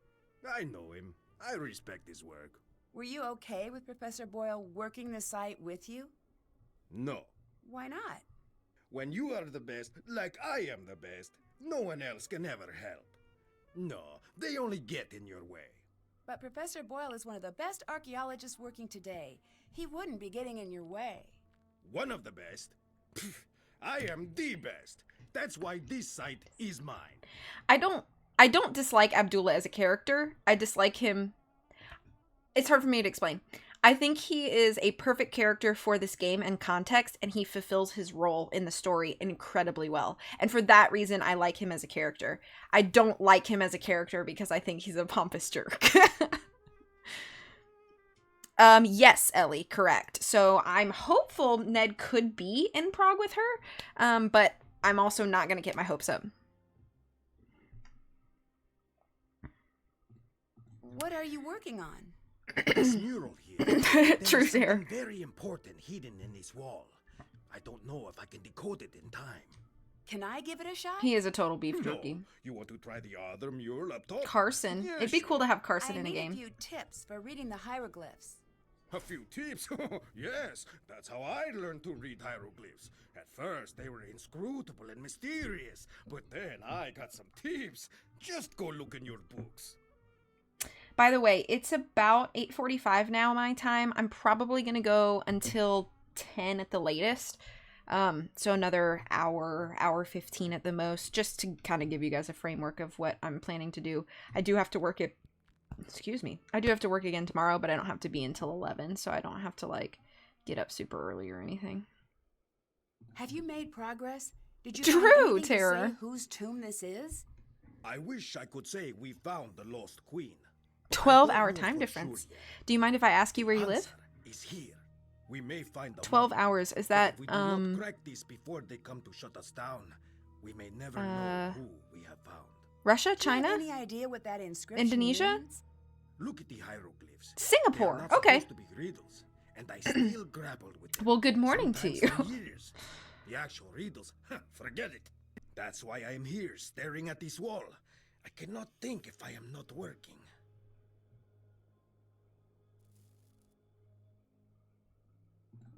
I know him. I respect his work. Were you okay with Professor Boyle working the site with you? No. Why not? When you are the best, like I am the best, no one else can ever help. No, they only get in your way. But Professor Boyle is one of the best archaeologists working today. He wouldn't be getting in your way. One of the best? I am the best. That's why this site is mine. I don't dislike Abdullah as a character. I dislike him. It's hard for me to explain. I think he is a perfect character for this game and context, and he fulfills his role in the story incredibly well. And for that reason, I like him as a character. I don't like him as a character because I think he's a pompous jerk. Yes, Ellie, correct. So I'm hopeful Ned could be in Prague with her, but I'm also not going to get my hopes up. What are you working on? This mural here. True, There's Sarah. something very important hidden in this wall. I don't know if I can decode it in time. Can I give it a shot? He is a total beef No, jerky. you want to try the other mural up top? Carson. Yeah, It'd be cool to have Carson I in a need game. a few tips for reading the hieroglyphs. A few tips? Yes, that's how I learned to read hieroglyphs. At first, they were inscrutable and mysterious, but then I got some tips. Just go look in your books. By the way, it's about 8:45 now my time. I'm probably going to go until 10 at the latest. So another hour 15 at the most, just to kind of give you guys a framework of what I'm planning to do. I do have to work it. Excuse me. I do have to work again tomorrow, but I don't have to be until 11, so I don't have to like get up super early or anything. Have you made progress? Did you True, find anything to Tara. say whose tomb this is? I wish I could say we found the lost queen. 12-hour I don't know time for difference. sure yet. Do you mind if I ask you where you live? Answer is here. We may find the 12 mother, hours. Is but that if we do not crack this before they come to shut us down, we may never know who we have found. Russia, Do you have China, any idea what that inscription Indonesia? means? Look at the hieroglyphs. Singapore? They are not Okay. supposed to be riddles, and I still grappled with them. Well, good morning to Sometimes you. for years. The actual riddles, forget it. That's why I am here, staring at this wall. I cannot think if I am not working.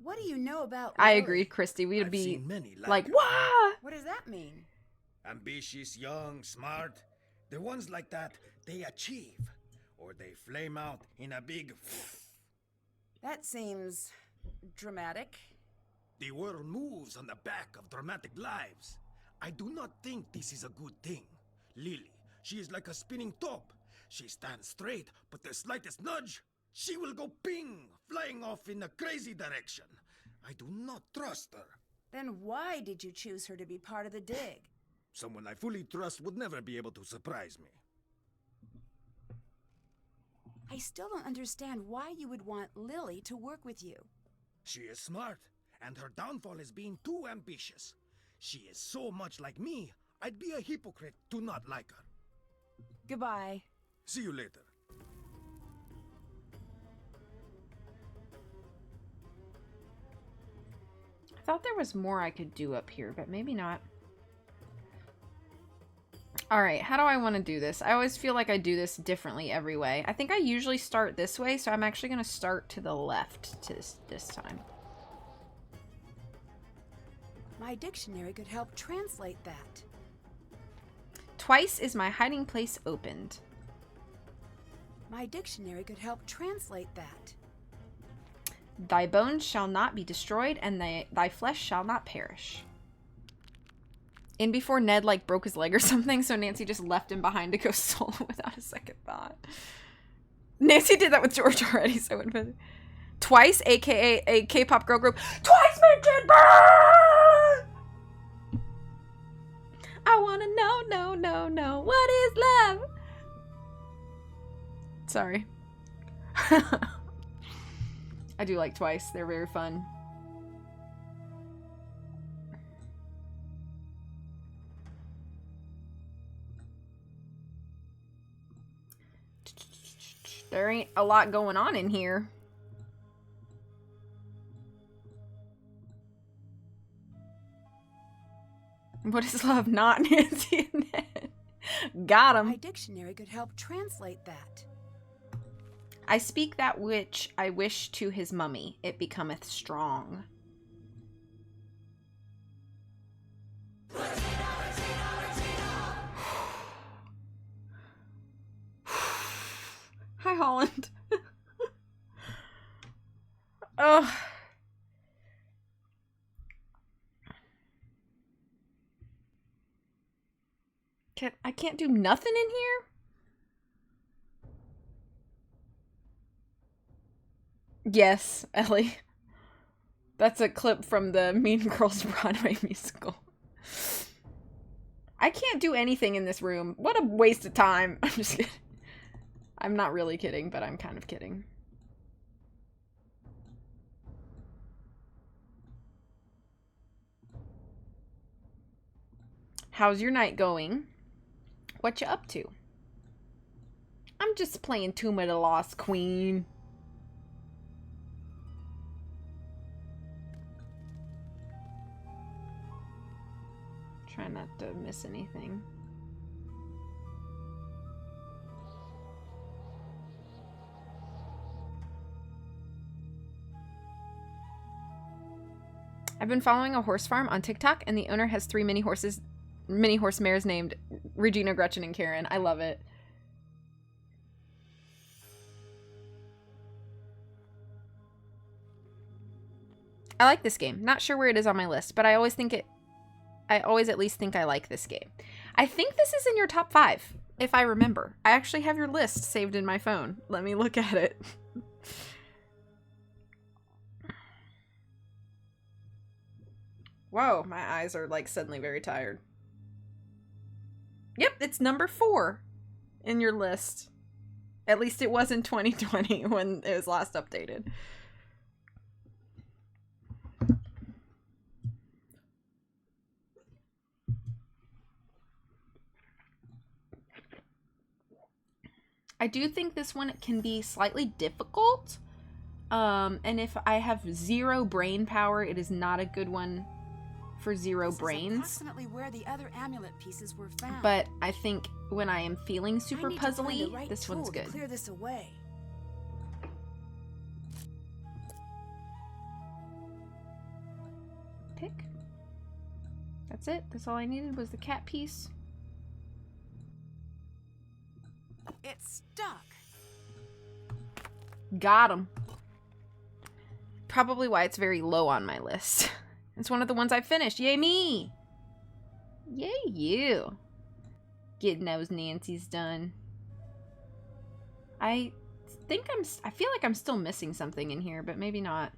What do you know about I Lily? agree, Christy. We'd I've be seen many like, her. wah! What does that mean? Ambitious, young, smart. The ones like that, they achieve. Or they flame out in a big... That seems dramatic. The world moves on the back of dramatic lives. I do not think this is a good thing. Lily, she is like a spinning top. She stands straight, but the slightest nudge, she will go ping, flying off in a crazy direction. I do not trust her. Then why did you choose her to be part of the dig? Someone I fully trust would never be able to surprise me. I still don't understand why you would want Lily to work with you. She is smart, and her downfall is being too ambitious. She is so much like me, I'd be a hypocrite to not like her. Goodbye. See you later. I thought there was more I could do up here, but maybe not. Alright, how do I want to do this? I always feel like I do this differently every way. I think I usually start this way, so I'm actually going to start to the left this time. My dictionary could help translate that. Twice is my hiding place opened. My dictionary could help translate that. Thy bones shall not be destroyed, and thy flesh shall not perish. In before Ned, like, broke his leg or something, so Nancy just left him behind to go solo without a second thought. Nancy did that with George already, so it would Twice, aka a K-pop girl group. Twice mentioned burn! I wanna know, what is love? Sorry. I do like Twice. They're very fun. There ain't a lot going on in here. What is love not, Nancy and Ned? Got him. My dictionary could help translate that. I speak that which I wish to his mummy. It becometh strong. Hi, Holland. Ugh. I can't do nothing in here? Yes, Ellie. That's a clip from the Mean Girls Broadway musical. I can't do anything in this room. What a waste of time. I'm just kidding. I'm not really kidding, but I'm kind of kidding. How's your night going? What you up to? I'm just playing Tomb of the Lost Queen. Try not to miss anything. I've been following a horse farm on TikTok, and the owner has 3 mini horse mares named Regina, Gretchen, and Karen. I love it. I like this game. Not sure where it is on my list, but I always at least think I like this game. I think this is in your top 5, if I remember. I actually have your list saved in my phone. Let me look at it. Whoa, my eyes are like suddenly very tired. Yep, it's number 4 in your list. At least it was in 2020 when it was last updated. I do think this one can be slightly difficult. And if I have 0 brain power, it is not a good one for 0 brains. Approximately where the other amulet pieces were found. But I think when I am feeling super I need to find puzzly, the right this one's tool to good. clear this away. Pick. That's it. That's all I needed was the cat piece. It's stuck. Got him. Probably why it's very low on my list. It's one of the ones I finished. Yay me! Yay you! Getting those Nancy's done. I feel like I'm still missing something in here, but maybe not.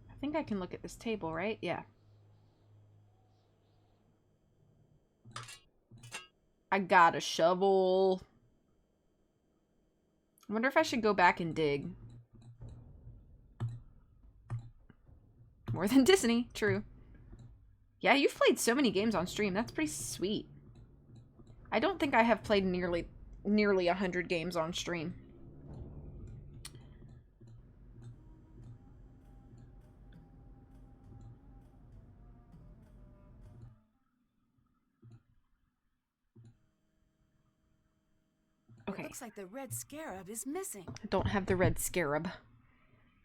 I think I can look at this table, right? Yeah. I got a shovel. I wonder if I should go back and dig. More than Disney, true. Yeah, you've played so many games on stream. That's pretty sweet. I don't think I have played nearly 100 games on stream. Okay. Looks like the red scarab is missing. I don't have the red scarab.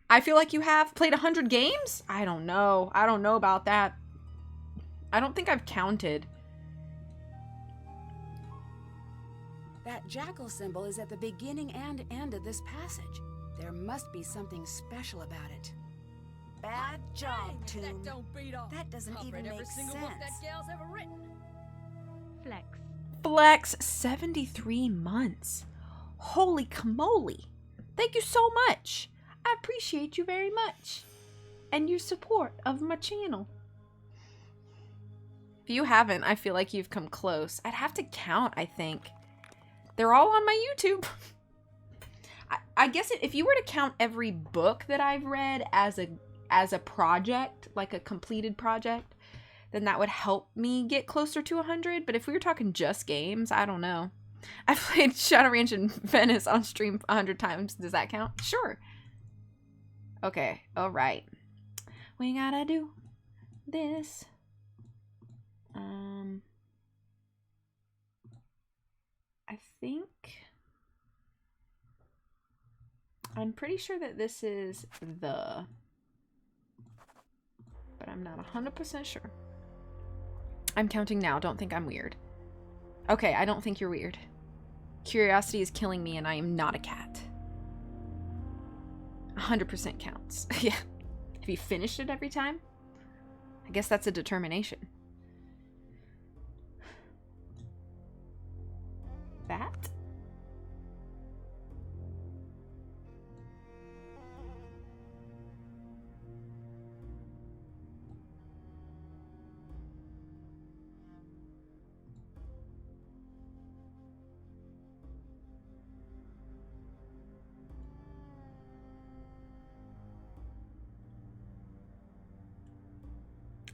I feel like you have played 100 games? I don't know. I don't know about that. I don't think I've counted. That jackal symbol is at the beginning and end of this passage. There must be something special about it. Bad job, Tomb. That don't beat off. That doesn't I've even read every make single book that sense. gal's ever written. Flex. Flex 73 months. Holy camole. Thank you so much. I appreciate you very much. And your support of my channel. If you haven't, I feel like you've come close. I'd have to count, I think. They're all on my YouTube. I guess if you were to count every book that I've read as a project, like a completed project, then that would help me get closer to 100. But if we were talking just games, I don't know. I've played Shadow Ranch and Venice on stream 100 times. Does that count? Sure. Okay, alright. We gotta do this. I think... I'm pretty sure that this is the... But I'm not 100% sure. I'm counting now. Don't think I'm weird. Okay, I don't think you're weird. Curiosity is killing me and I am not a cat. 100% counts. Yeah. Have you finished it every time? I guess that's a determination. That?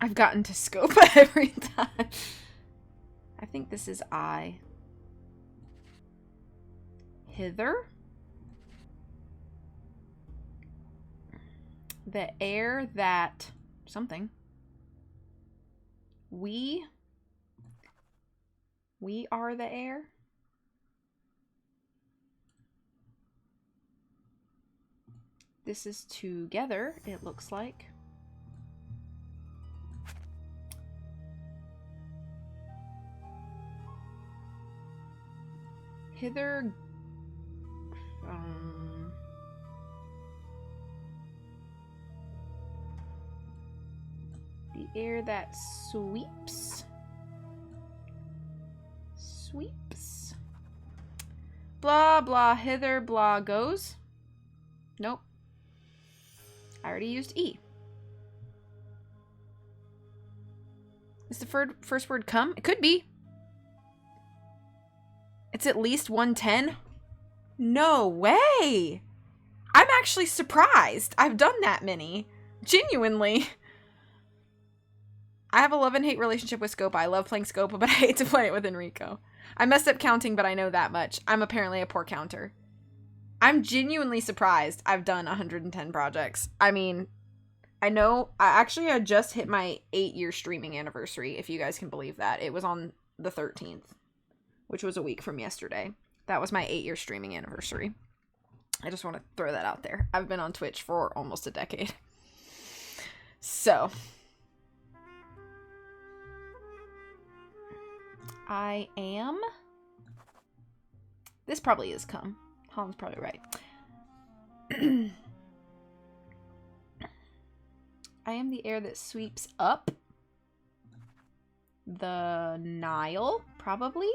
I've gotten to scope every time. I think this is I. Hither. The air that something. We are the air. This is together, it looks like. Hither. The air that sweeps. Sweeps. Blah, blah, hither, blah, goes. Nope. I already used E. Is the first word come? It could be. It's at least 110? No way! I'm actually surprised. I've done that many. Genuinely. I have a love-and-hate relationship with Scopa. I love playing Scopa, but I hate to play it with Enrico. I messed up counting, but I know that much. I'm apparently a poor counter. I'm genuinely surprised I've done 110 projects. I mean, I know, I just hit my 8-year streaming anniversary, if you guys can believe that. It was on the 13th, which was a week from yesterday. That was my 8-year streaming anniversary. I just want to throw that out there. I've been on Twitch for almost a decade. So, I am... This probably is come. Holland's probably right. I am the air that sweeps up the Nile, probably.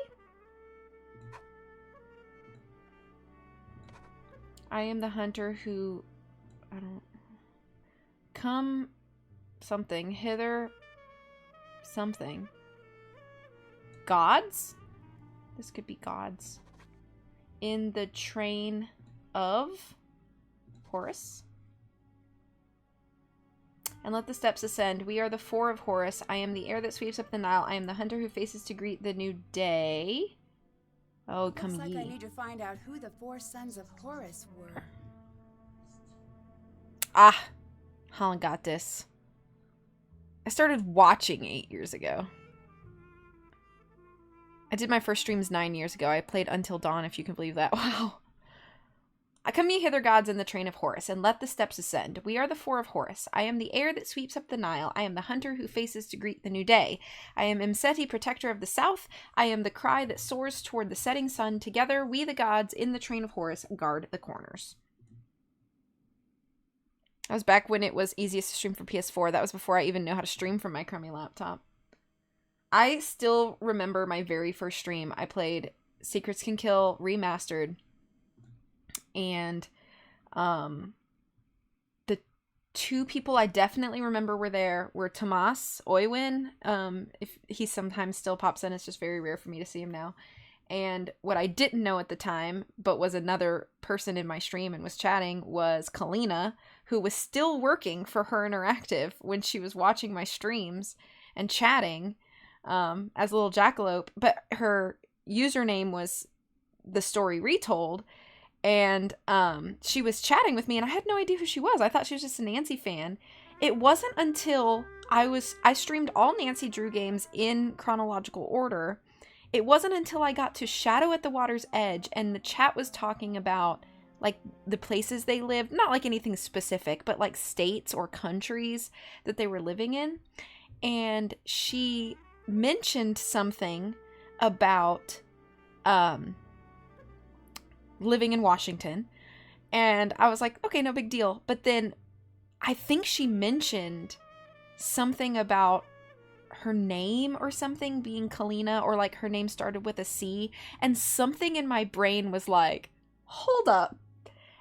I am the hunter who... I don't... Come... Something. Hither... Something. Gods? This could be gods. In the train of Horus. And let the steps ascend. We are the four of Horus. I am the air that sweeps up the Nile. I am the hunter who faces to greet the new day. Oh, come Looks like ye. I need to find out who the 4 sons of Horus were. Ah, Holland got this. I started watching 8 years ago. I did my first streams 9 years ago. I played Until Dawn, if you can believe that. Wow. I come ye hither, gods, in the train of Horus, and let the steps ascend. We are the four of Horus. I am the air that sweeps up the Nile. I am the hunter who faces to greet the new day. I am Imseti, protector of the south. I am the cry that soars toward the setting sun. Together, we the gods in the train of Horus guard the corners. That was back when it was easiest to stream for PS4. That was before I even knew how to stream from my crummy laptop. I still remember my very first stream. I played Secrets Can Kill Remastered. And the 2 people I definitely remember were there were Tomas Oywin. If he sometimes still pops in, it's just very rare for me to see him now. And what I didn't know at the time, but was another person in my stream and was chatting, was Kalina, who was still working for Her Interactive when she was watching my streams and chatting as a little jackalope. But her username was The Story Retold. And she was chatting with me, and I had no idea who she was. I thought she was just a Nancy fan. It wasn't until I streamed all Nancy Drew games in chronological order. It wasn't until I got to Shadow at the Water's Edge, and the chat was talking about, like, the places they lived. Not like anything specific, but like states or countries that they were living in. And she mentioned something about living in Washington, and I was like, okay, no big deal. But then I think she mentioned something about her name or something being Kalina, or like her name started with a C, and something in my brain was like, hold up.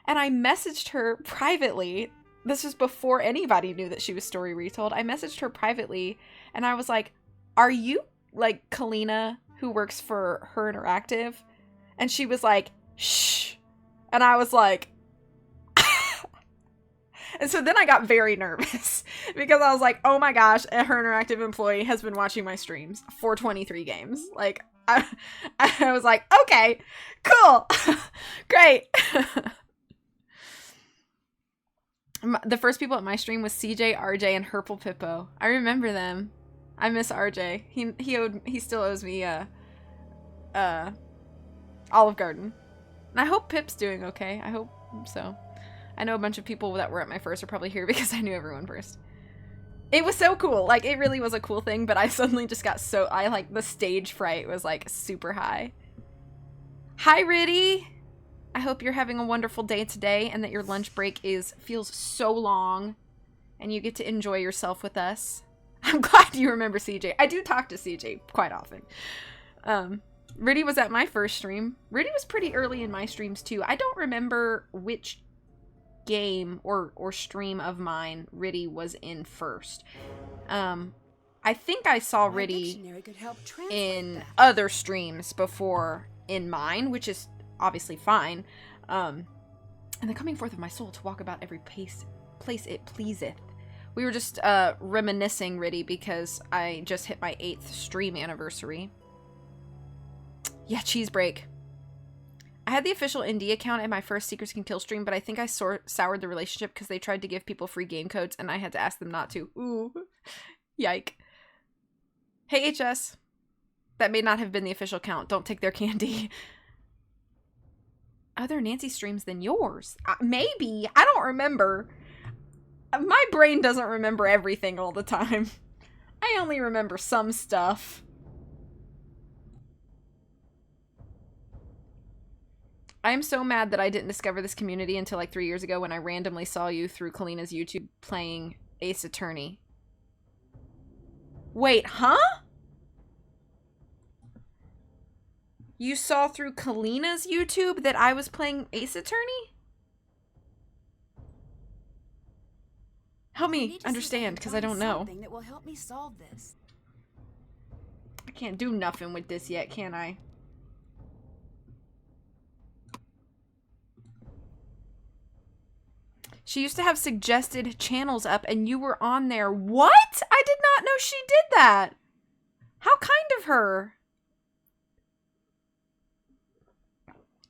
And I messaged her privately. This was before anybody knew that she was Story Retold. I messaged her privately, and I was like, are you like Kalina who works for Her Interactive? And she was like, shh. And I was like, and so then I got very nervous because I was like, oh my gosh, a Her Interactive employee has been watching my streams for 23 games. Like, I was like, okay, cool, great. The first people at my stream was CJ, RJ, and Herpel Pippo. I remember them. I miss RJ. He still owes me Olive Garden. And I hope Pip's doing okay. I hope so. I know a bunch of people that were at my first are probably here because I knew everyone first. It was so cool. Like, it really was a cool thing, but I suddenly just got so... the stage fright was, like, super high. Hi, Riddy! I hope you're having a wonderful day today and that your lunch break feels so long and you get to enjoy yourself with us. I'm glad you remember CJ. I do talk to CJ quite often. Riddy was at my first stream. Riddy was pretty early in my streams, too. I don't remember which game or stream of mine Riddy was in first. I think I saw Riddy in other streams before in mine, which is obviously fine. And the coming forth of my soul to walk about every place it pleaseth. We were just reminiscing, Riddy, because I just hit my 8th stream anniversary. Yeah, cheese break. I had the official indie account in my first Secrets Can Kill stream, but I think I soured the relationship because they tried to give people free game codes and I had to ask them not to. Ooh. Yike. Hey, HS. That may not have been the official account. Don't take their candy. Other Nancy streams than yours? Maybe. I don't remember. My brain doesn't remember everything all the time. I only remember some stuff. I'm so mad that I didn't discover this community until like 3 years ago when I randomly saw you through Kalina's YouTube playing Ace Attorney. Wait, huh? You saw through Kalina's YouTube that I was playing Ace Attorney? Help me understand, because I don't know. That will help me solve this. I can't do nothing with this yet, can I? She used to have suggested channels up and you were on there. What? I did not know she did that. How kind of her.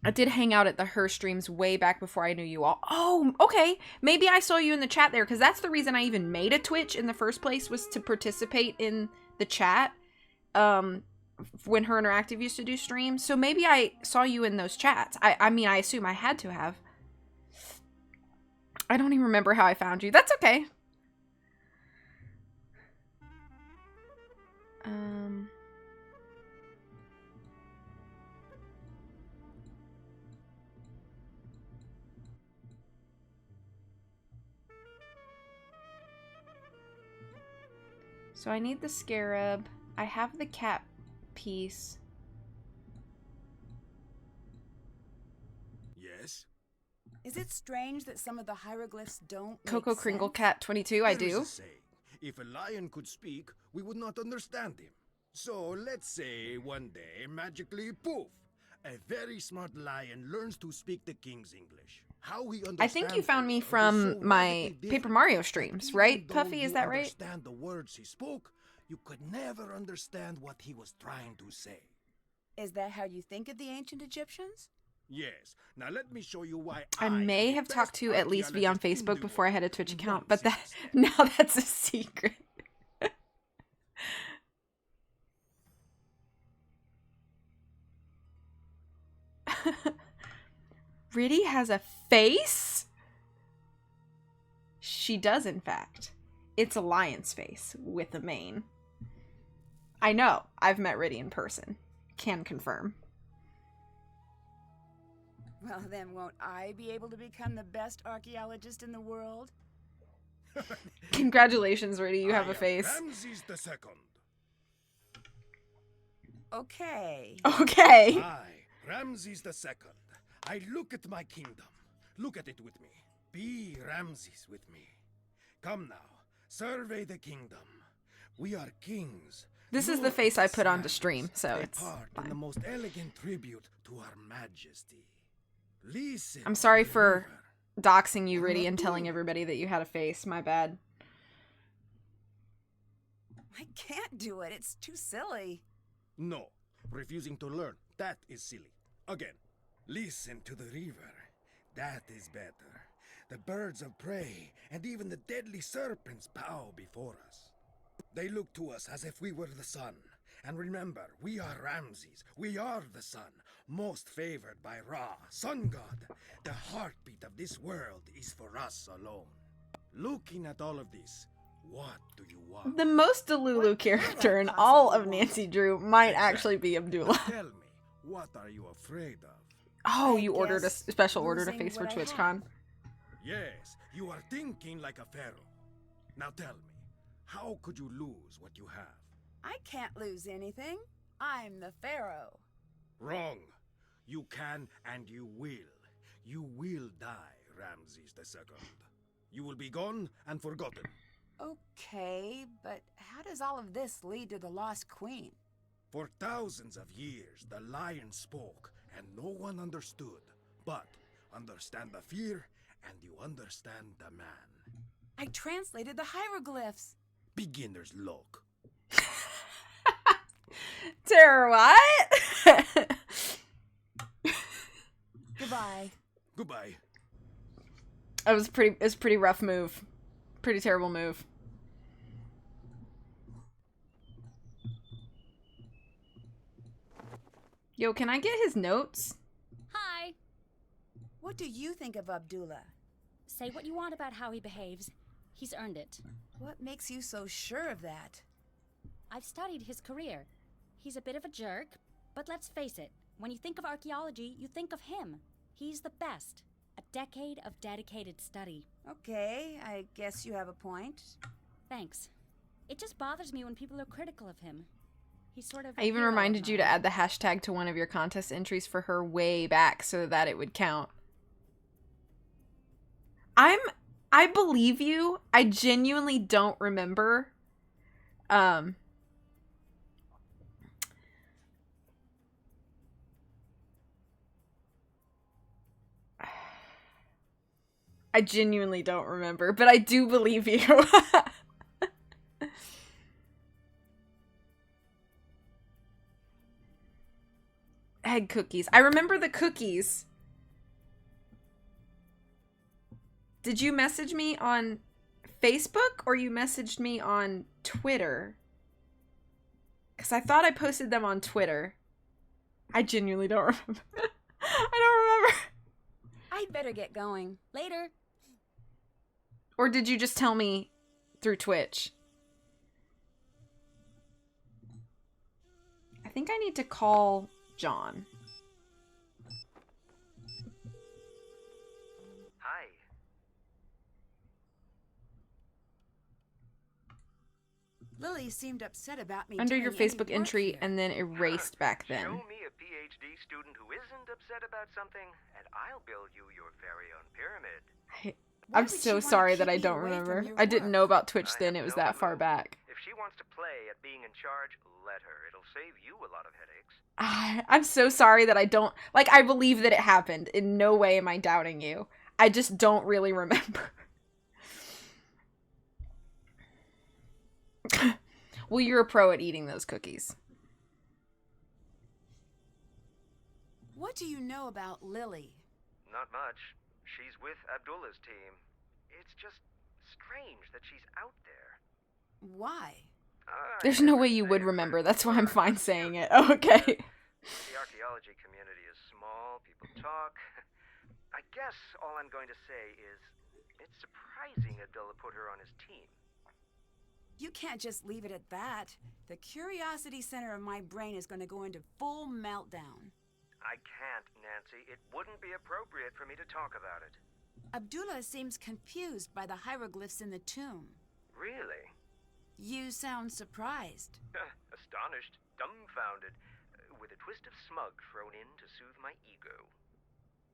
I did hang out at her streams way back before I knew you all. Oh, okay. Maybe I saw you in the chat there because that's the reason I even made a Twitch in the first place was to participate in the chat when Her Interactive used to do streams. So maybe I saw you in those chats. I mean, I assume I had to have. I don't even remember how I found you. That's okay. So I need the scarab. I have the cat piece. Yes? Is it strange that some of the hieroglyphs don't Coco make Kringle sense? Cat 22, I There is do. a saying, if a lion could speak, we would not understand him. So let's say one day, magically, poof, a very smart lion learns to speak the king's English. How he understands I think you found me the world from is so my radically Paper different Mario that streams, even right, though Puffy? Is you that right? understand the words he spoke, you could never understand what he was trying to say. Is that how you think of the ancient Egyptians? Yes. Now let me show you why I am may the have best talked to at least V on archaeologist in Facebook the before I had a world. Twitch You account, won't but see that this now that's a secret. Riddy has a face? She does, in fact. It's a lion's face with a mane. I know. I've met Riddy in person. Can confirm. Well, then won't I be able to become the best archaeologist in the world? Congratulations, Riddy. You have I a am face. Ramses the Second. Okay. Okay. I, Ramses the Second. I look at my kingdom. Look at it with me. Be Ramses with me. Come now, survey the kingdom. We are kings. This is the Look face at I the put onto sands. stream, so They it's part in the fine. most elegant tribute to our majesty. Listen. I'm sorry to the for river. doxing you, I'm Riddy, not and telling doing it. everybody that you had a face. My bad. I can't do it. It's too silly. No, Refusing to learn, that is silly. Again, listen to the river. That is better. The birds of prey and even the deadly serpents bow before us. They look to us as if we were the sun. And remember, we are Ramses. We are the sun, most favored by Ra, sun god. The heartbeat of this world is for us alone. Looking at all of this, what do you want? The most Delulu character in all of Nancy Drew might actually be Abdullah. Tell me, what are you afraid of? Oh, I you ordered a guess special order to losing face for what I TwitchCon. Yes, you are thinking like a pharaoh. Now tell me, how could you lose what you have? I can't lose anything. I'm the Pharaoh. Wrong. You can and you will. You will die, Ramses II. You will be gone and forgotten. Okay, but how does all of this lead to the Lost Queen? For thousands of years, the lion spoke and no one understood. But understand the fear and you understand the man. I translated the hieroglyphs. Beginner's luck. Tara, what? Goodbye. Goodbye. It was pretty rough move. Pretty terrible move. Yo, can I get his notes? Hi. What do you think of Abdullah? Say what you want about how he behaves. He's earned it. What makes you so sure of that? I've studied his career. He's a bit of a jerk, but let's face it, when you think of archaeology, you think of him. He's the best. A decade of dedicated study. Okay, I guess you have a point. Thanks. It just bothers me when people are critical of him. He's sort of a I even hero of reminded you to mine. add the hashtag to one of your contest entries for her way back so that it would count. I believe you. I genuinely don't remember. I genuinely don't remember, but I do believe you. Egg cookies. I remember the cookies. Did you message me on Facebook or you messaged me on Twitter? Because I thought I posted them on Twitter. I genuinely don't remember. I don't remember. I'd better get going. Later. Or did you just tell me through Twitch? I think I need to call John. Hi. Lily seemed upset about me. Under doing your any Facebook work entry here. and then erased back then. Show me a PhD student who isn't upset about something, and I'll build you your very own pyramid. Why I'm would she so wanna sorry keep that I me don't away from remember. your I didn't work? know about Twitch I then. have It was no that far clue. back. If she wants to play at being in charge, let her. It'll save you a lot of headaches. I'm so sorry that I don't... Like, I believe that it happened. In no way am I doubting you. I just don't really remember. Well, you're a pro at eating those cookies. What do you know about Lily? Not much. She's with Abdullah's team. It's just strange that she's out there. Why? There's no way you would remember. That's why I'm fine saying it. Okay. The archaeology community is small, people talk. I guess all I'm going to say is it's surprising Abdullah put her on his team. You can't just leave it at that. The curiosity center of my brain is going to go into full meltdown. I can't, Nancy. It wouldn't be appropriate for me to talk about it. Abdullah seems confused by the hieroglyphs in the tomb. Really? You sound surprised. Astonished, dumbfounded, with a twist of smug thrown in to soothe my ego.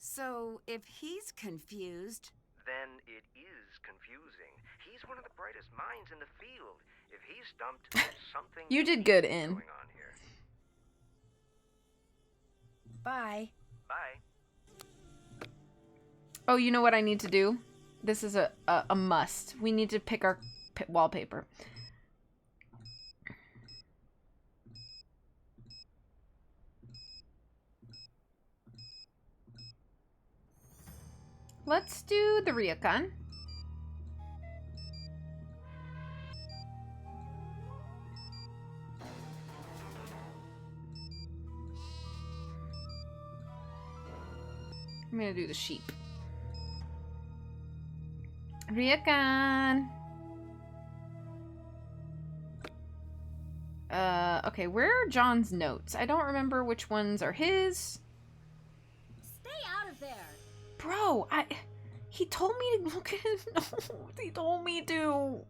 So, if he's confused... Then it is confusing. He's one of the brightest minds in the field. If he's stumped, something You did good, is In. going on here. Bye. Bye. Oh, you know what I need to do? This is a must. We need to pick our wallpaper. let's do the ryokan. I'm gonna do the sheep. Ryokan. Okay, where are John's notes? I don't remember which ones are his. Stay out of there. Bro, he told me to look at his notes. He told me to.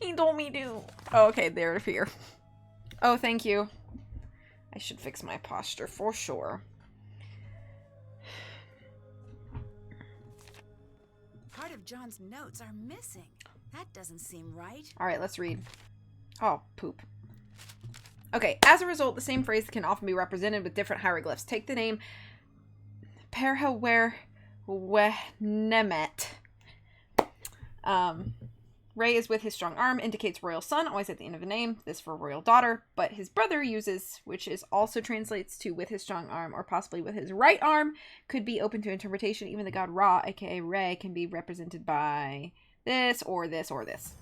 He told me to. Oh, okay, they're here. Oh, thank you. I should fix my posture for sure. Part of John's notes are missing. That doesn't seem right. All right, let's read. Oh, poop. Okay, as a result, the same phrase can often be represented with different hieroglyphs. Take the name Perhawer Wehnemet. Ray is with his strong arm, indicates royal son, always at the end of a name. This for royal daughter, but his brother uses, which is also translates to with his strong arm, or possibly with his right arm, could be open to interpretation. Even the god Ra, aka Ray, can be represented by this or this or this.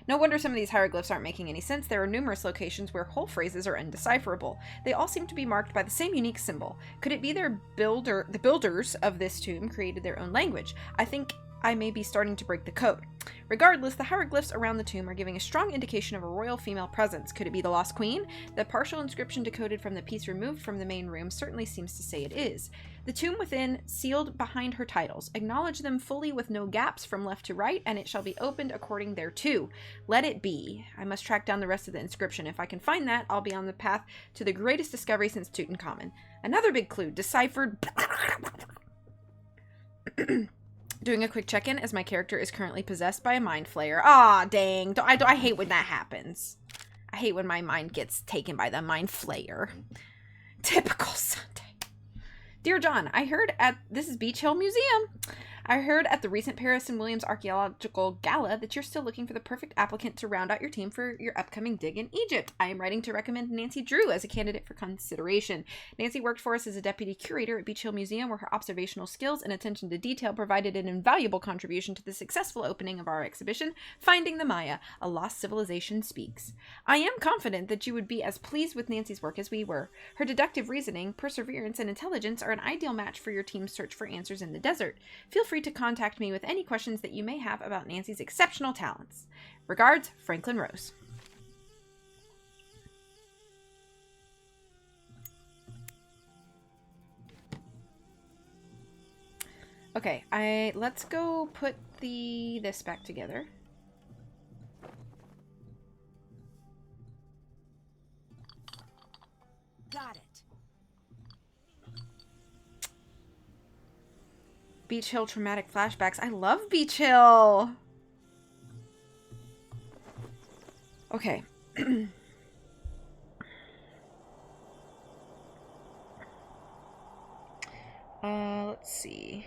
No wonder some of these hieroglyphs aren't making any sense. There are numerous locations where whole phrases are undecipherable. They all seem to be marked by the same unique symbol. Could it be the builders of this tomb created their own language? I think I may be starting to break the code. Regardless, the hieroglyphs around the tomb are giving a strong indication of a royal female presence. Could it be the lost queen? The partial inscription decoded from the piece removed from the main room certainly seems to say it is. The tomb within, sealed behind her titles. Acknowledge them fully with no gaps from left to right, and it shall be opened according thereto. Let it be. I must track down the rest of the inscription. If I can find that, I'll be on the path to the greatest discovery since Tutankhamun. Another big clue. Deciphered... Doing a quick check-in as my character is currently possessed by a mind flayer. Aw, dang. I hate when that happens. I hate when my mind gets taken by the mind flayer. Typical Sunday. Dear John, I heard at... This is Beach Hill Museum. I heard at the recent Paris and Williams Archaeological Gala that you're still looking for the perfect applicant to round out your team for your upcoming dig in Egypt. I am writing to recommend Nancy Drew as a candidate for consideration. Nancy worked for us as a deputy curator at Beach Hill Museum, where her observational skills and attention to detail provided an invaluable contribution to the successful opening of our exhibition, Finding the Maya, A Lost Civilization Speaks. I am confident that you would be as pleased with Nancy's work as we were. Her deductive reasoning, perseverance, and intelligence are an ideal match for your team's search for answers in the desert. Feel free to contact me with any questions that you may have about Nancy's exceptional talents. Regards, Franklin Rose. Okay, let's go put this back together. Got it. Beach Hill traumatic flashbacks. I love Beach Hill. Okay. Let's see.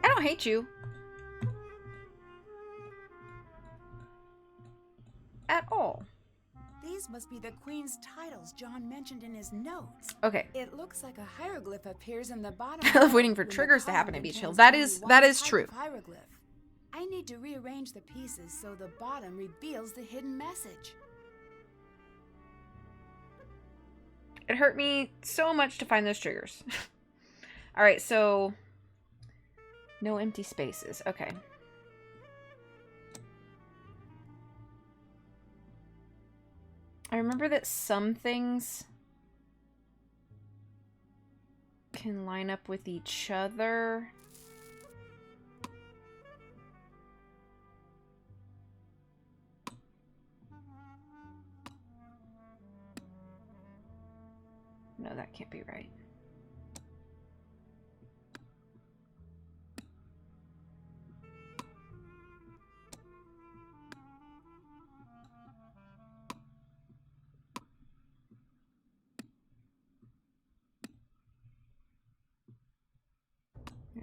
I don't hate you. At all. These must be the Queen's titles John mentioned in his notes. Okay. It looks like a hieroglyph appears in the bottom. I love waiting for when the triggers to column happen at Beach Hill. contains That only is one true. type of hieroglyph. I need to rearrange the pieces so the bottom reveals the hidden message. It hurt me so much to find those triggers. All right, so no empty spaces. Okay. I remember that some things can line up with each other. No, that can't be right.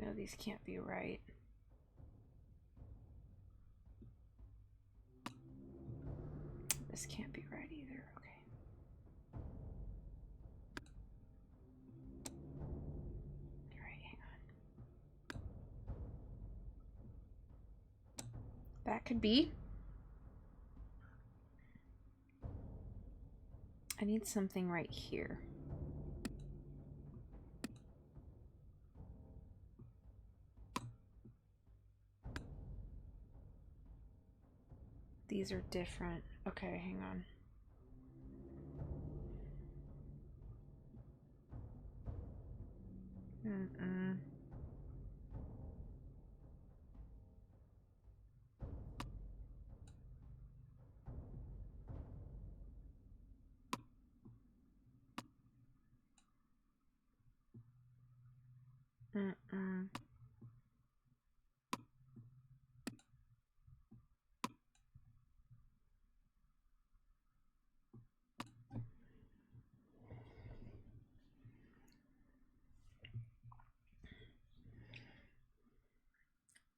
No, these can't be right. This can't be right either. Okay. that could be. I need something right here. These are different. Okay, hang on. Mm-mm. Mm-mm.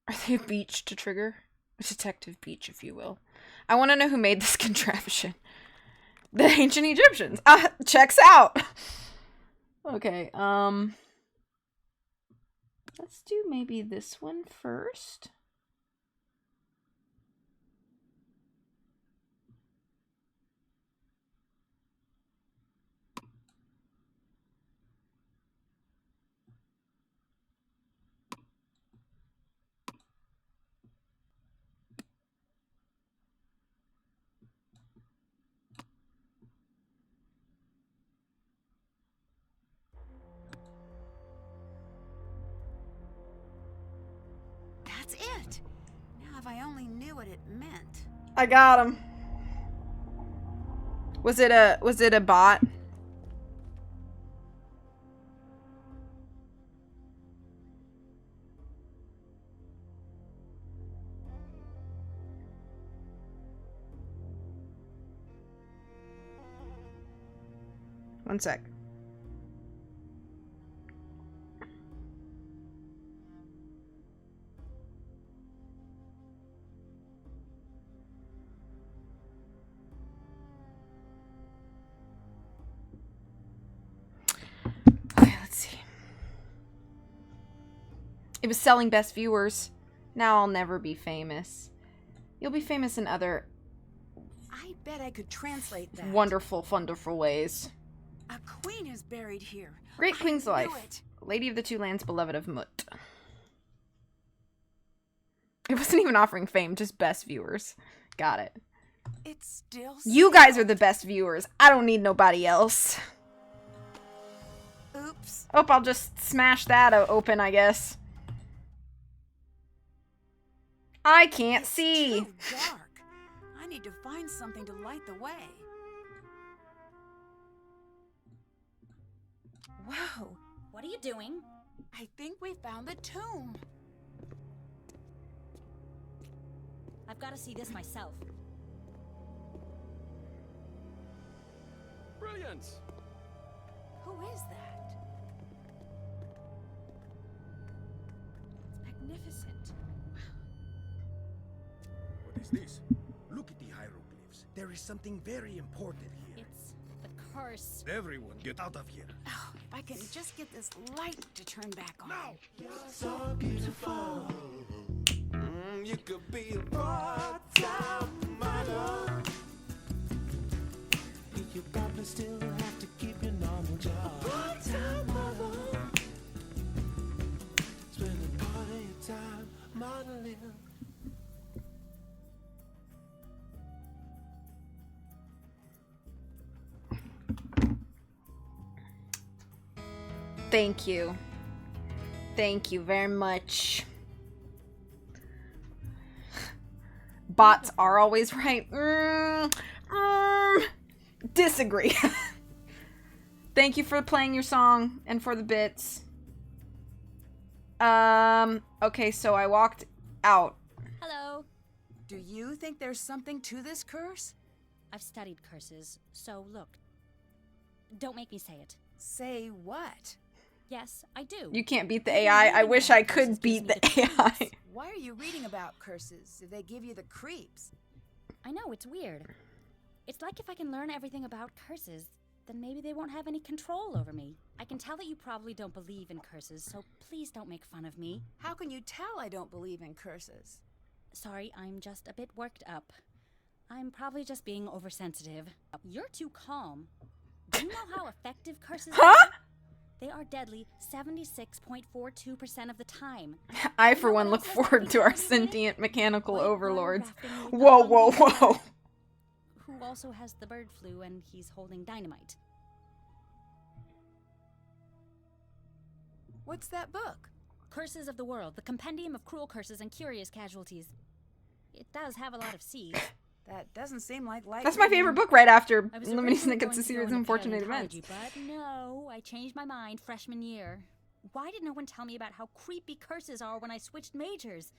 Are they a beach to trigger? A detective beach, if you will. I want to know who made this contraption. The ancient Egyptians. Ah, checks out. Okay, let's do maybe this one first. That's it. Now if I only knew what it meant. I got him. Was it a bot? One sec. Okay, let's see. It was selling best viewers. Now I'll never be famous. You'll be famous in other I bet I could translate that. wonderful, wonderful ways. A queen is buried here. Great I Queen's knew life. it. Lady of the Two Lands, beloved of Mut. It wasn't even offering fame, just best viewers. Got it. It's still You guys are the best viewers. I don't need nobody else. Oops. Oh, I'll just smash that open, I guess. I can't It's see. too dark. I need to find something to light the way. Whoa. What are you doing? I think we found the tomb. I've got to see this myself. Brilliant! Who is that? It's magnificent. What is this? Look at the hieroglyphs. There is something very important here. It's the curse. Everyone, get out of here. Oh, if I can just get this light to turn back on. Now! So beautiful. You could be a part-time model. You probably still have to keep your normal job. Part-time model. Spending part of your time modeling. Thank you. Thank you very much. Bots are always right. Disagree. Thank you for playing your song and for the bits. Okay, so I walked out. Hello. Do you think there's something to this curse? I've studied curses, so look. Don't make me say it. Say what? Yes, I do. You can't beat the Maybe AI. I reading wish about I curses could beat the gives me the AI. creeps. Why are you reading about curses if they give you the creeps? I know, it's weird. It's like if I can learn everything about curses, then maybe they won't have any control over me. I can tell that you probably don't believe in curses, so please don't make fun of me. How can you tell I don't believe in curses? Sorry, I'm just a bit worked up. I'm probably just being oversensitive. You're too calm. Do you know how effective curses are? They are deadly 76.42% of the time. I, for one, look forward to our sentient mechanical overlords. Whoa, whoa, whoa. Who also has the bird flu and he's holding dynamite. What's that book? Curses of the World, the compendium of cruel curses and curious casualties. It does have a lot of C's. That doesn't seem like light. That's my favorite book right after I was Lemony originally Snicket's going A to Series go of into Unfortunate Events. paleontology, but no, I changed my mind freshman year. Why did no one tell me about how creepy curses are when I switched majors?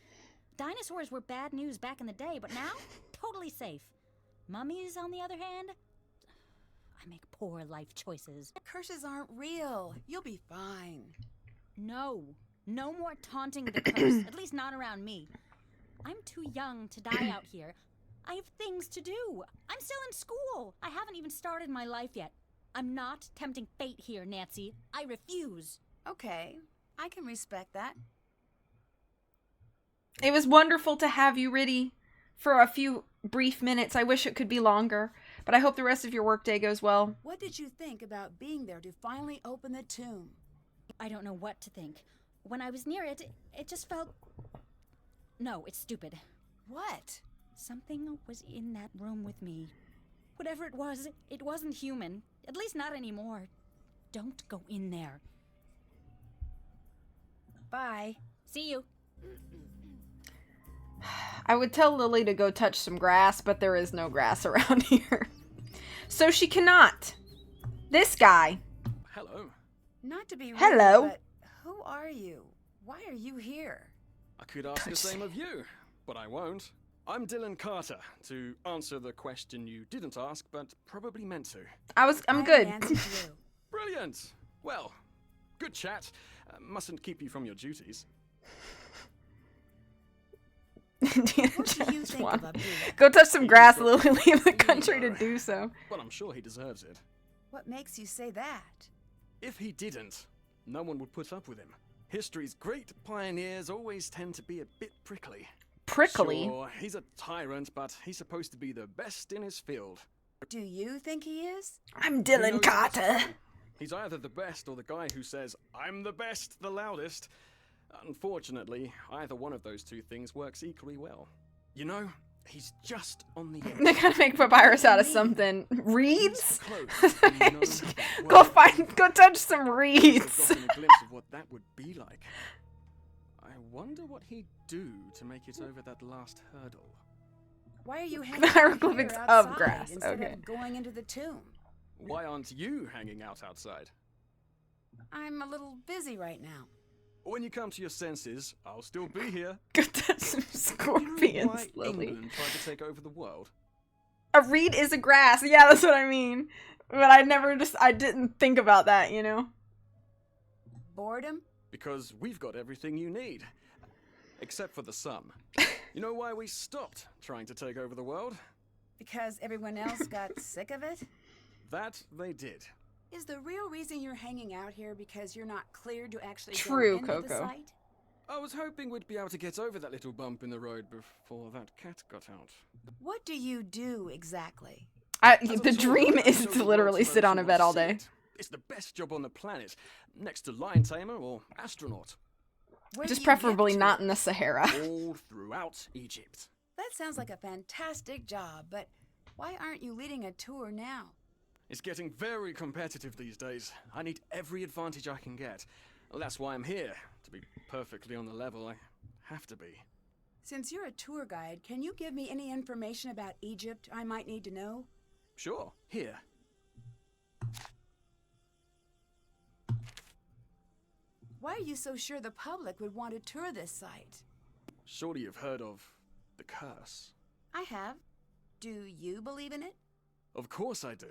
Dinosaurs were bad news back in the day, but now, totally safe. Mummies, on the other hand, I make poor life choices. Curses aren't real. You'll be fine. No more taunting the curse, at least not around me. I'm too young to die out here. I have things to do. I'm still in school. I haven't even started my life yet. I'm not tempting fate here, Nancy. I refuse. Okay, I can respect that. It was wonderful to have you, Riddy, for a few brief minutes. I wish it could be longer, but I hope the rest of your workday goes well. What did you think about being there to finally open the tomb? I don't know what to think. When I was near it, it just felt... No, it's stupid. What? Something was in that room with me. Whatever it wasn't human. At least not anymore. Don't go in there. Bye. See you. I would tell Lily to go touch some grass, but there is no grass around here. So she cannot. This guy. Hello. Not to be rude, Hello. but who are you? Why are you here? I could ask the same of you, but I won't. I'm Dylan Carter, to answer the question you didn't ask, but probably meant to. I'm good. Nancy Drew. Brilliant! Well, good chat. Mustn't keep you from your duties. What do you think of Abdul? Go touch some grass, Lily. Leave the country to do so. But I'm sure he deserves it. What makes you say that? If he didn't, no one would put up with him. History's great pioneers always tend to be a bit prickly. Prickly? Sure, he's a tyrant, but he's supposed to be the best in his field. Do you think he is? I'm Who Dylan knows Carter. what's true? He's either the best or the guy who says, I'm the best, the loudest. Unfortunately, either one of those two things works equally well. You know, he's just on the edge. They gotta make papyrus out of something. Reeds? Close, and you know, Go well, go touch some I've reeds. gotten a glimpse of what that would be like. I wonder what he'd do to make it over that last hurdle. Why are you hanging The out hieroglyphics here of outside grass, instead okay. of going into the tomb? Why aren't you hanging out outside? I'm a little busy right now. When you come to your senses, I'll still be here. Go touch some You know scorpions, why Lily. England tried to take over the world? A reed is a grass. Yeah, that's what I mean. But I didn't think about that, you know? Boredom? Because we've got everything you need. Except for the sun. You know why we stopped trying to take over the world? Because everyone else got sick of it? That they did. Is the real reason you're hanging out here because you're not cleared to actually True, go into the Coco. site? I was hoping we'd be able to get over that little bump in the road before that cat got out. What do you do exactly? As The a dream tour, I is show to the world literally to sit those on who a want bed to all see day. it. It's the best job on the planet, next to lion tamer or astronaut. Where do Just you preferably give not in tours? the Sahara. All throughout Egypt. That sounds like a fantastic job, but why aren't you leading a tour now? It's getting very competitive these days. I need every advantage I can get. Well, that's why I'm here. To be perfectly on the level, I have to be. Since you're a tour guide, can you give me any information about Egypt I might need to know? Sure, here. Why are you so sure the public would want to tour this site? Surely you've heard of the curse. I have. Do you believe in it? Of course I do.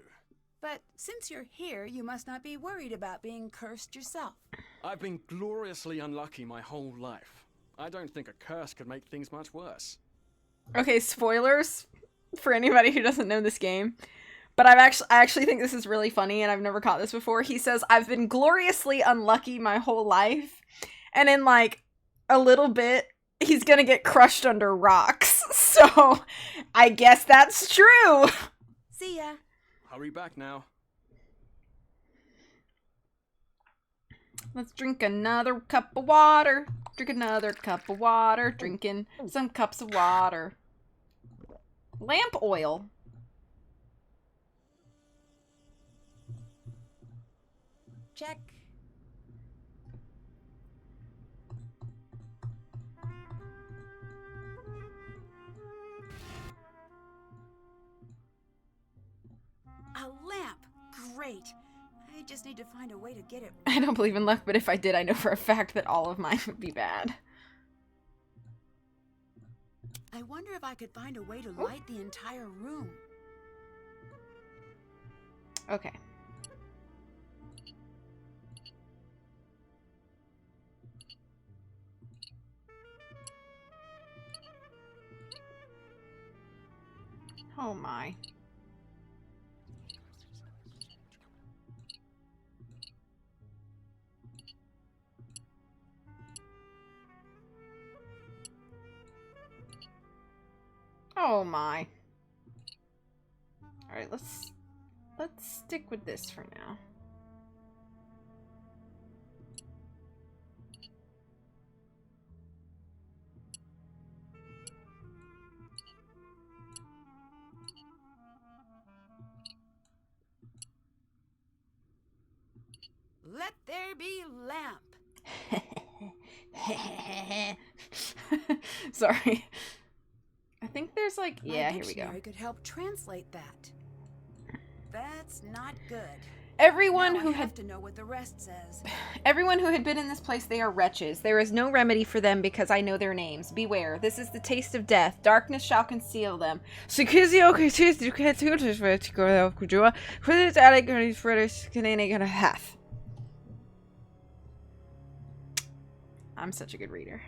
But since you're here, you must not be worried about being cursed yourself. I've been gloriously unlucky my whole life. I don't think a curse could make things much worse. Okay, spoilers for anybody who doesn't know this game. But I actually think this is really funny, and I've never caught this before. He says, I've been gloriously unlucky my whole life. And in, like, a little bit he's gonna get crushed under rocks. So I guess that's true. See ya. Hurry back now. Let's drink another cup of water. Drink another cup of water. Drinking some cups of water. Lamp oil. Check. A lamp. Great. I just need to find a way to get it. I don't believe in luck, but if I did, I know for a fact that all of mine would be bad. I wonder if I could find a way to light the entire room. Okay. Oh my. Oh my. Alright, let's stick with this for now. Let there be lamp. Sorry. I think there's like, My yeah, here we go. dictionary could help translate that. That's not good. Everyone Now who I had have to know what the rest says. Everyone who had been in this place, they are wretches. There is no remedy for them because I know their names. Beware, this is the taste of death. Darkness shall conceal them. I'm such a good reader.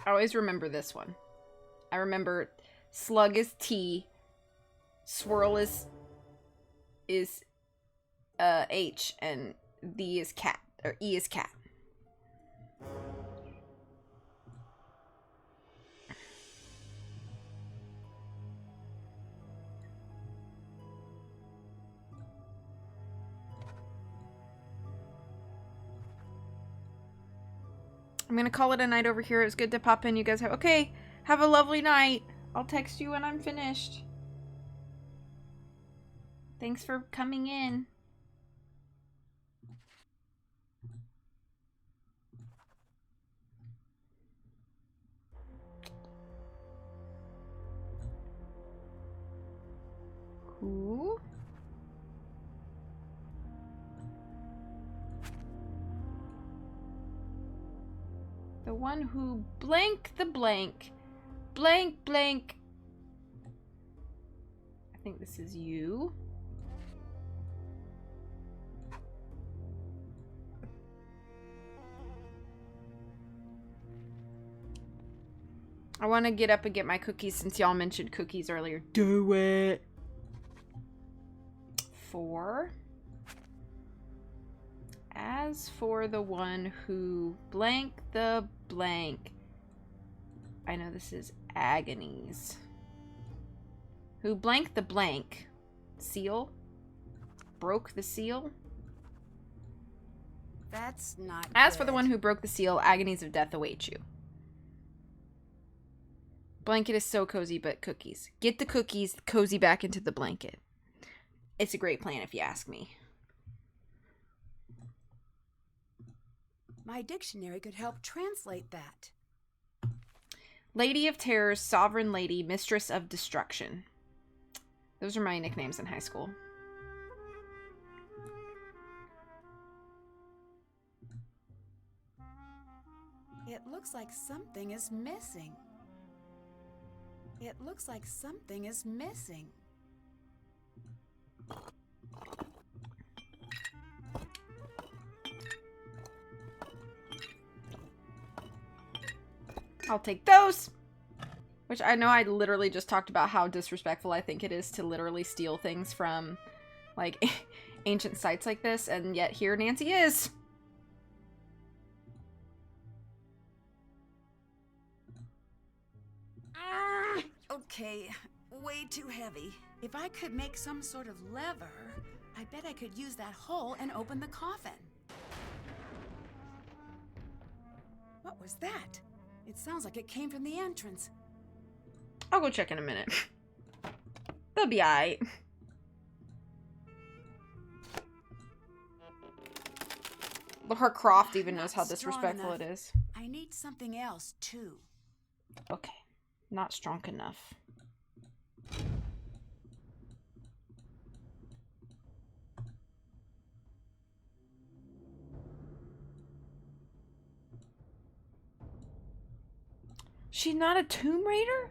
I always remember this one. I remember slug is T, swirl is H, and D is cat, or E is cat. I'm gonna call it a night over here. It was good to pop in. You guys have... Okay, have a lovely night. I'll text you when I'm finished. Thanks for coming in. Who? The one who blank the blank. Blank blank. I think this is you. I want to get up and get my cookies since y'all mentioned cookies earlier. Do it. 4. As for the one who blank the blank. I know this is agonies. Who blank the blank. Seal? Broke the seal? That's not As for good. the one who broke the seal, agonies of death await you. Blanket is so cozy, but cookies. Get the cookies, cozy back into the blanket. It's a great plan if you ask me. My dictionary could help translate that. Lady of Terrors, Sovereign Lady, Mistress of Destruction. Those are my nicknames in high school. It looks like something is missing. It looks like something is missing. I'll take those. Which I know I literally just talked about how disrespectful I think it is to literally steal things from, like ancient sites like this, and yet here Nancy is. Okay, way too heavy. If I could make some sort of lever, I bet I could use that hole and open the coffin. What was that? It sounds like it came from the entrance. I'll go check in a minute. They'll be alright. But her Croft even knows how disrespectful it is. I need something else, too. Okay. Not strong enough. She's not a Tomb Raider?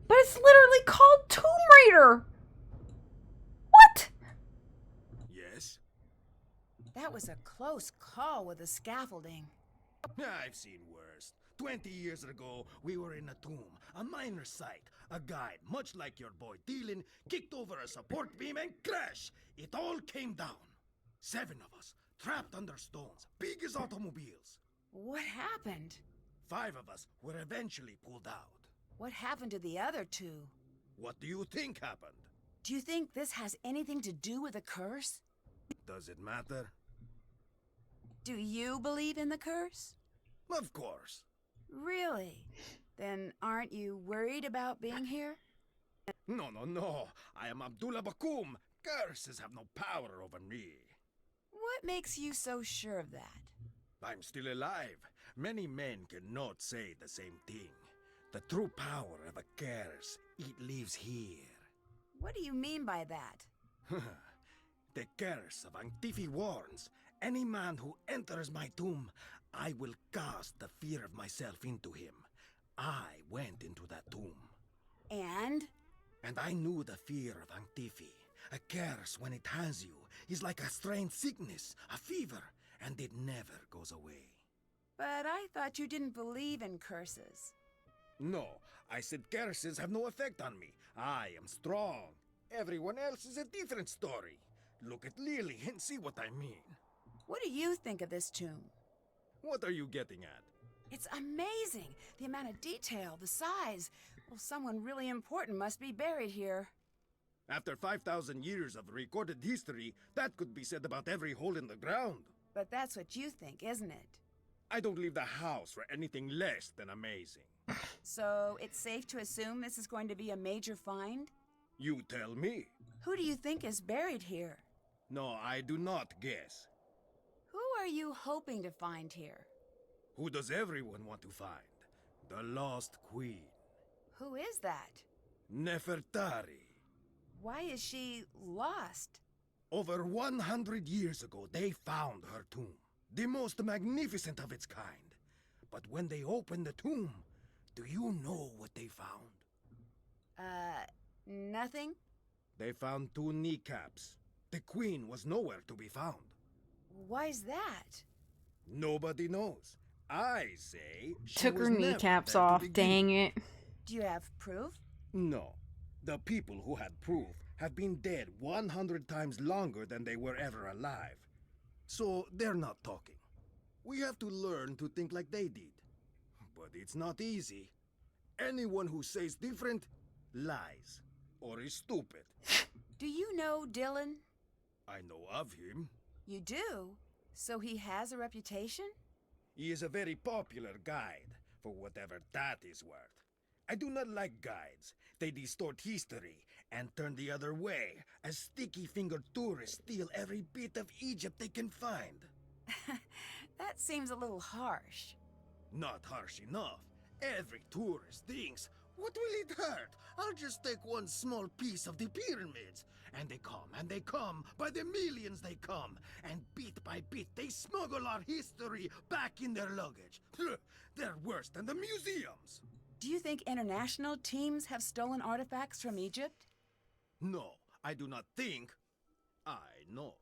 But it's literally called Tomb Raider! What? Yes? That was a close call with the scaffolding. I've seen worse. 20 years ago, we were in a tomb, a miner site. A guide, much like your boy Dylan, kicked over a support beam and crash! It all came down. 7 of us, trapped under stones, big as automobiles. What happened? 5 of us were eventually pulled out. What happened to the other 2? What do you think happened? Do you think this has anything to do with the curse? Does it matter? Do you believe in the curse? Of course. Really? Then aren't you worried about being here? No, no, no. I am Abdullah Bakum. Curses have no power over me. What makes you so sure of that? I'm still alive. Many men cannot say the same thing. The true power of a curse, it lives here. What do you mean by that? The curse of Antifi warns, any man who enters my tomb, I will cast the fear of myself into him. I went into that tomb. And? And I knew the fear of Antifi. A curse, when it has you, is like a strange sickness, a fever, and it never goes away. But I thought you didn't believe in curses. No, I said curses have no effect on me. I am strong. Everyone else is a different story. Look at Lily and see what I mean. What do you think of this tomb? What are you getting at? It's amazing. The amount of detail, the size. Well, someone really important must be buried here. After 5,000 years of recorded history, that could be said about every hole in the ground. But that's what you think, isn't it? I don't leave the house for anything less than amazing. So it's safe to assume this is going to be a major find? You tell me. Who do you think is buried here? No, I do not guess. Who are you hoping to find here? Who does everyone want to find? The Lost Queen. Who is that? Nefertari. Why is she lost? Over 100 years ago, they found her tomb. The most magnificent of its kind. But when they opened the tomb, do you know what they found? Nothing? They found 2 kneecaps. The queen was nowhere to be found. Why's that? Nobody knows. I say she Took her was never kneecaps there to off. begin. Dang it. Do you have proof? No. The people who had proof have been dead 100 times longer than they were ever alive. So they're not talking. We have to learn to think like they did. But it's not easy. Anyone who says different lies or is stupid. Do you know Dylan? I know of him. You do? So he has a reputation? He is a very popular guide, for whatever that is worth. I do not like guides. They distort history and turn the other way, as sticky-fingered tourists steal every bit of Egypt they can find. That seems a little harsh. Not harsh enough. Every tourist thinks, what will it hurt? I'll just take one small piece of the pyramids. And they come, by the millions they come. And bit by bit, they smuggle our history back in their luggage. They're worse than the museums. Do you think international teams have stolen artifacts from Egypt? No, I do not think. I know.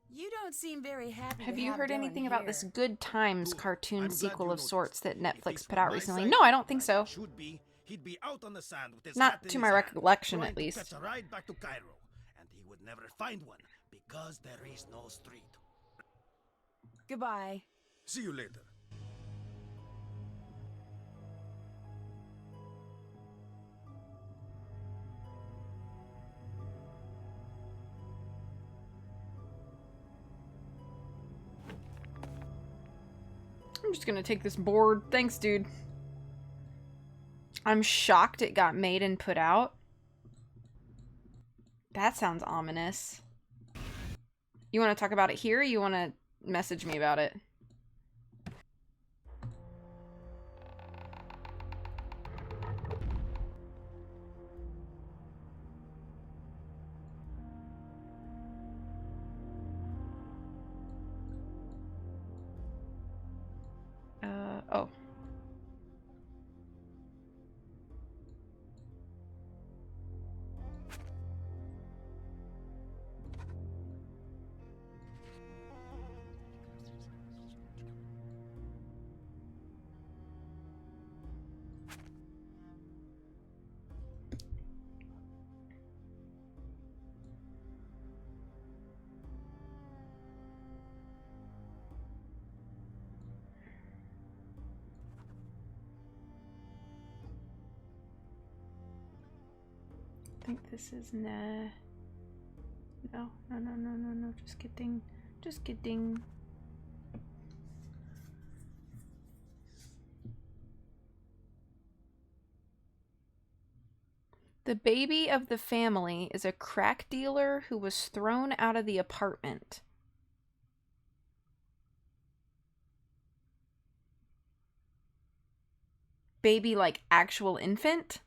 You don't seem very happy Have to you have heard Dylan anything about this here. Good Times Good. I'm cartoon glad sequel you of noticed. sorts that If Netflix he's put from out my recently? side, No, I don't think like so. it should be, he'd be out on the sand with his Not hat in to his my hand, recollection, trying at to least. catch a ride back to Cairo, and he would never find one Because there is no street. Goodbye. See you later. I'm just gonna take this board. Thanks, dude. I'm shocked it got made and put out. That sounds ominous. You want to talk about it here, or you want to message me about it? Oh. I think this is no, just kidding. The baby of the family is a crack dealer who was thrown out of the apartment. Baby like actual infant?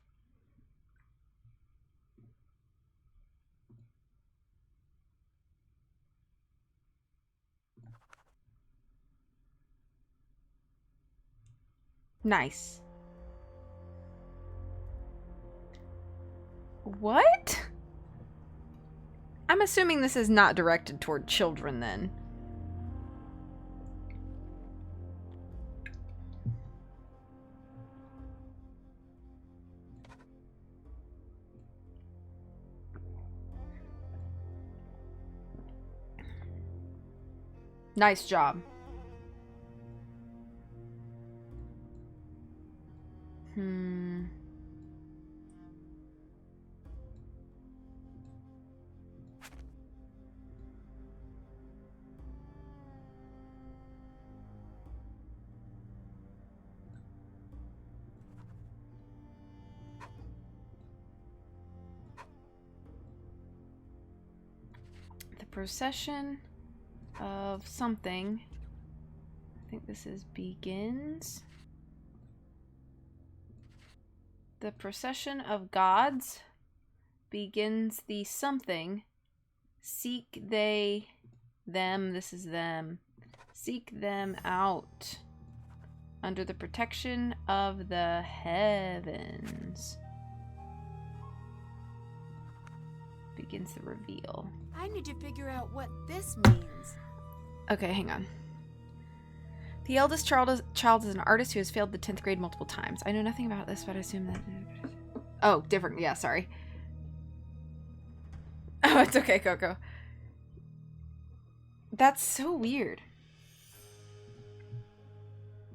Nice. What? I'm assuming this is not directed toward children then. Nice job. The procession of something. I think this is begins. The procession of gods begins the something. Seek they them. This is them. Seek them out under the protection of the heavens. Begins the reveal. I need to figure out what this means. Okay, hang on. The eldest child is an artist who has failed the 10th grade multiple times. I know nothing about this, but I assume that... Oh, different. Yeah, sorry. Oh, it's okay, Coco. That's so weird.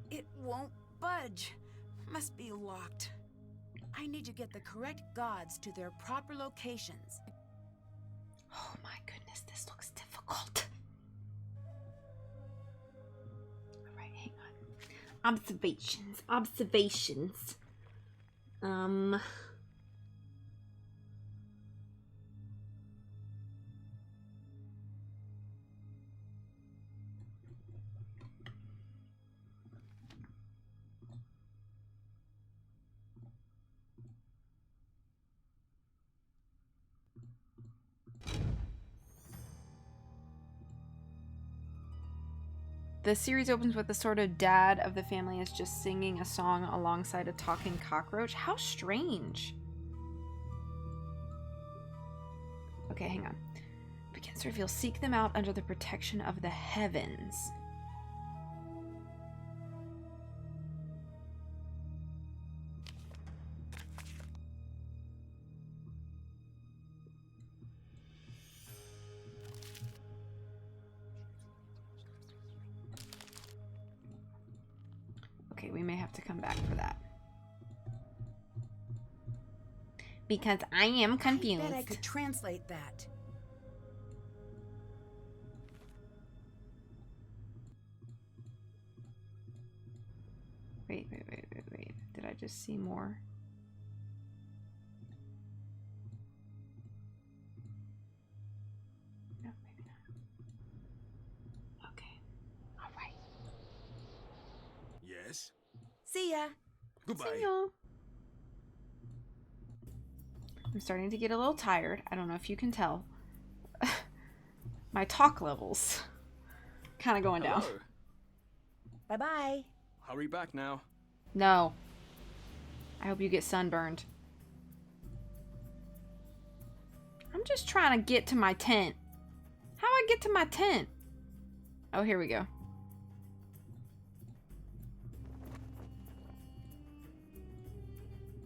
It won't budge. Must be locked. I need to get the correct gods to their proper locations. Oh my goodness, this looks difficult. Alright, hang on. Observations. The series opens with the sort of dad of the family is just singing a song alongside a talking cockroach. How strange. Okay, hang on. Begins to reveal, seek them out under the protection of the heavens. to come back for that. Because I am confused. I bet I could translate that. Wait. Did I just see more? No, maybe not. Okay. All right. Yes? See ya. Goodbye. See y'all. I'm starting to get a little tired. I don't know if you can tell. My talk levels kind of going down. Hello. Bye-bye. Hurry back now. No. I hope you get sunburned. I'm just trying to get to my tent. How do I get to my tent? Oh, here we go.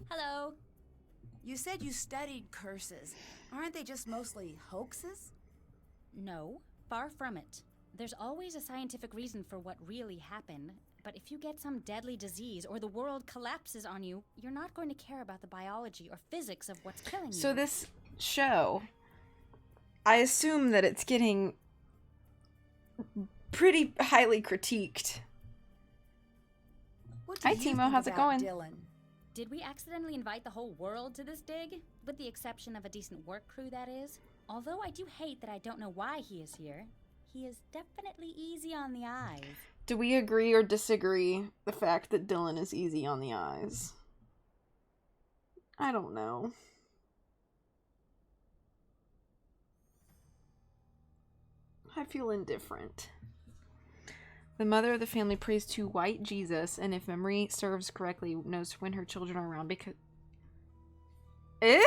Hello. You said you studied curses. Aren't they just mostly hoaxes? No, far from it. There's always a scientific reason for what really happened, but if you get some deadly disease or the world collapses on you, you're not going to care about the biology or physics of what's killing you. So this show, I assume that it's getting pretty highly critiqued. What do Hi, you Timo. think How's it about going? Dylan? Did we accidentally invite the whole world to this dig? With the exception of a decent work crew, that is. Although I do hate that I don't know why he is here, he is definitely easy on the eyes. Do we agree or disagree the fact that Dylan is easy on the eyes? I don't know. I feel indifferent. The mother of the family prays to white Jesus, and if memory serves correctly, knows when her children are around because... Eh?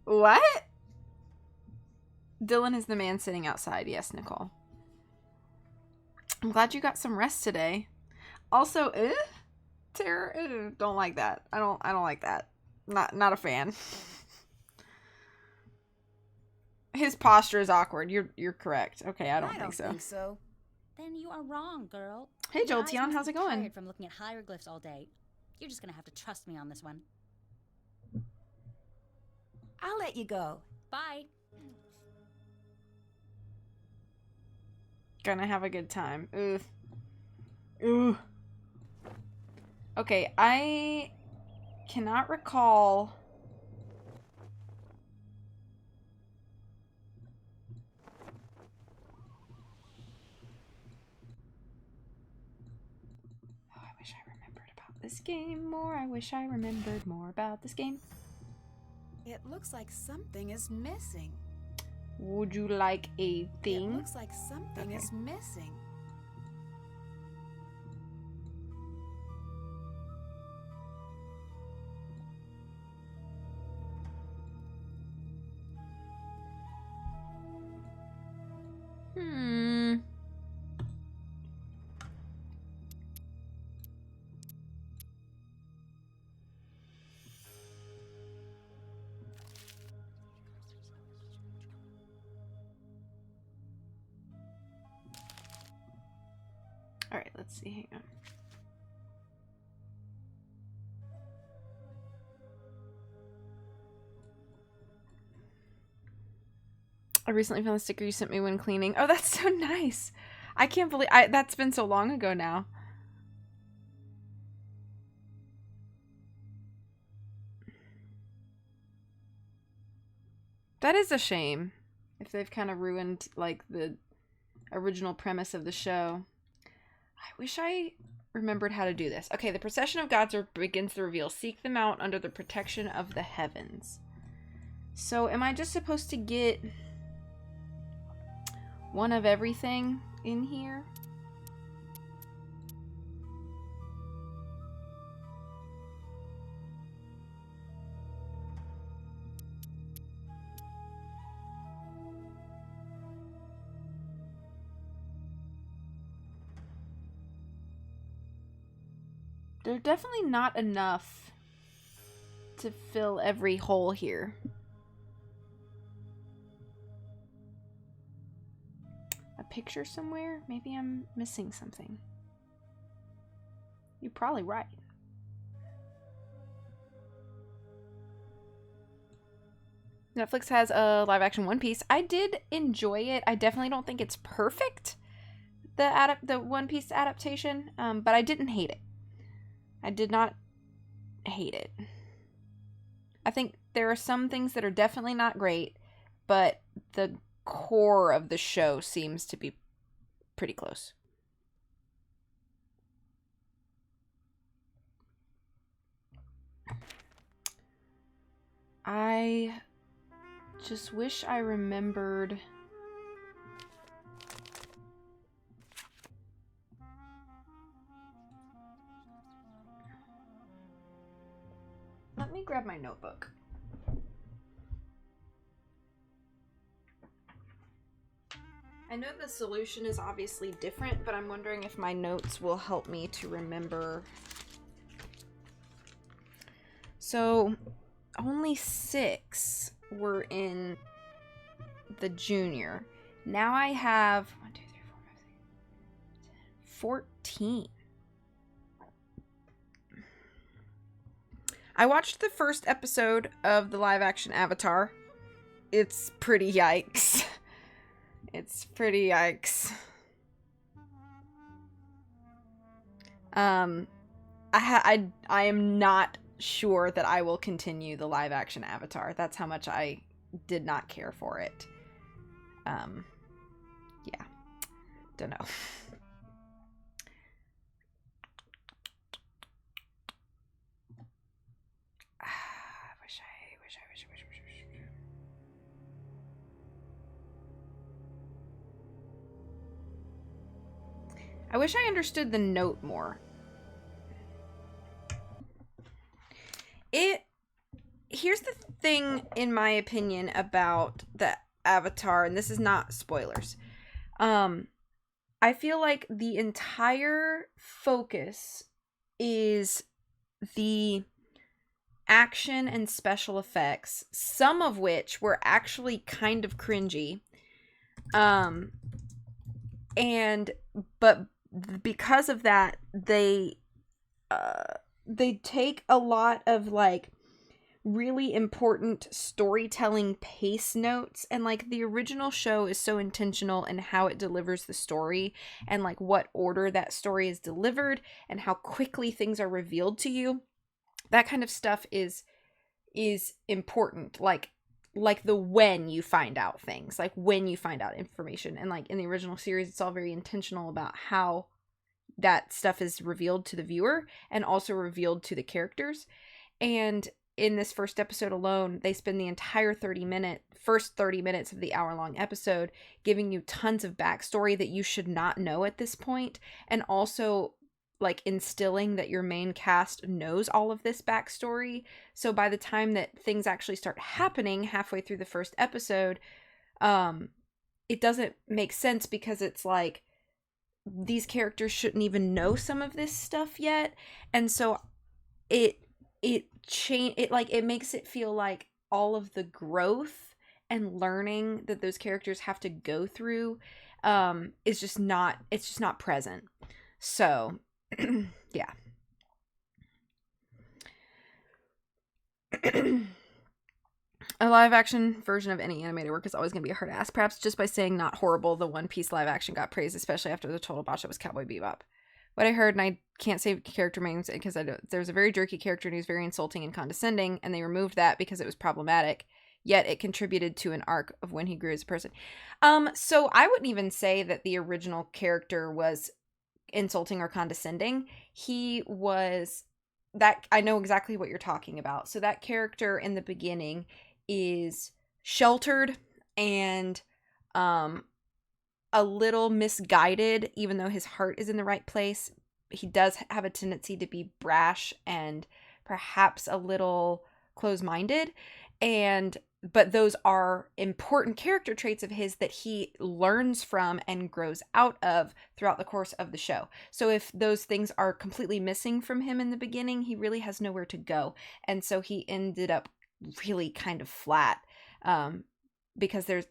What? Dylan is the man sitting outside. Yes, Nicole. I'm glad you got some rest today. Also, Tara, don't like that. I don't like that. Not a fan. His posture is awkward. You're correct. Okay, I don't think so. Then you are wrong, girl. Hey, Your Jolteon, eyes must how's be it going? Tired from looking at hieroglyphs all day. You're just gonna have to trust me on this one. I'll let you go. Bye. Gonna have a good time. Ugh. Ugh. Okay, I cannot recall. Oh, I wish I remembered about this game more. I wish I remembered more about this game. It looks like something is missing. Would you like a thing? It looks like something is missing. Alright, let's see. Hang on. I recently found the sticker you sent me when cleaning. Oh, that's so nice. I can't believe that's been so long ago now. That is a shame. If they've kind of ruined like the original premise of the show. I wish I remembered how to do this. Okay, the procession of gods begins the reveal. Seek them out under the protection of the heavens. So am I just supposed to get one of everything in here? There's definitely not enough to fill every hole here. A picture somewhere? Maybe I'm missing something. You're probably right. Netflix has a live action One Piece. I did enjoy it. I definitely don't think it's perfect, the One Piece adaptation, but I didn't hate it. I did not hate it. I think there are some things that are definitely not great, but the core of the show seems to be pretty close. I just wish I remembered. Let me grab my notebook. I know the solution is obviously different, but I'm wondering if my notes will help me to remember. So, only 6 were in the junior. Now I have 1, 2, 3, 4, 5, 6, 14. I watched the first episode of the live action Avatar. It's pretty yikes. It's pretty yikes. I am not sure that I will continue the live action Avatar. That's how much I did not care for it. Yeah. Don't know. I wish I understood the note more. Here's the thing, in my opinion, about the Avatar, and this is not spoilers. I feel like the entire focus is the action and special effects, some of which were actually kind of cringy. But because of that, they take a lot of like really important storytelling pace notes, and like the original show is so intentional in how it delivers the story and like what order that story is delivered and how quickly things are revealed to you. That kind of stuff is important, like the when you find out things, like when you find out information. And like in the original series, it's all very intentional about how that stuff is revealed to the viewer and also revealed to the characters. And in this first episode alone, they spend the entire first 30 minutes of the hour-long episode giving you tons of backstory that you should not know at this point, and also like instilling that your main cast knows all of this backstory. So by the time that things actually start happening halfway through the first episode, it doesn't make sense, because it's like these characters shouldn't even know some of this stuff yet. And so it makes it feel like all of the growth and learning that those characters have to go through is just not present. So yeah. A live action version of any animated work is always going to be a hard ask. Perhaps just by saying not horrible, the One Piece live action got praised, especially after the total botch that was Cowboy Bebop. What I heard, and I can't say character names because there was a very jerky character and he was very insulting and condescending, and they removed that because it was problematic, yet it contributed to an arc of when he grew as a person. So I wouldn't even say that the original character was insulting or condescending. He was that, I know exactly what you're talking about. So that character in the beginning is sheltered and a little misguided, even though his heart is in the right place. He does have a tendency to be brash and perhaps a little close-minded, but those are important character traits of his that he learns from and grows out of throughout the course of the show. So if those things are completely missing from him in the beginning, he really has nowhere to go. And so he ended up really kind of flat, because there's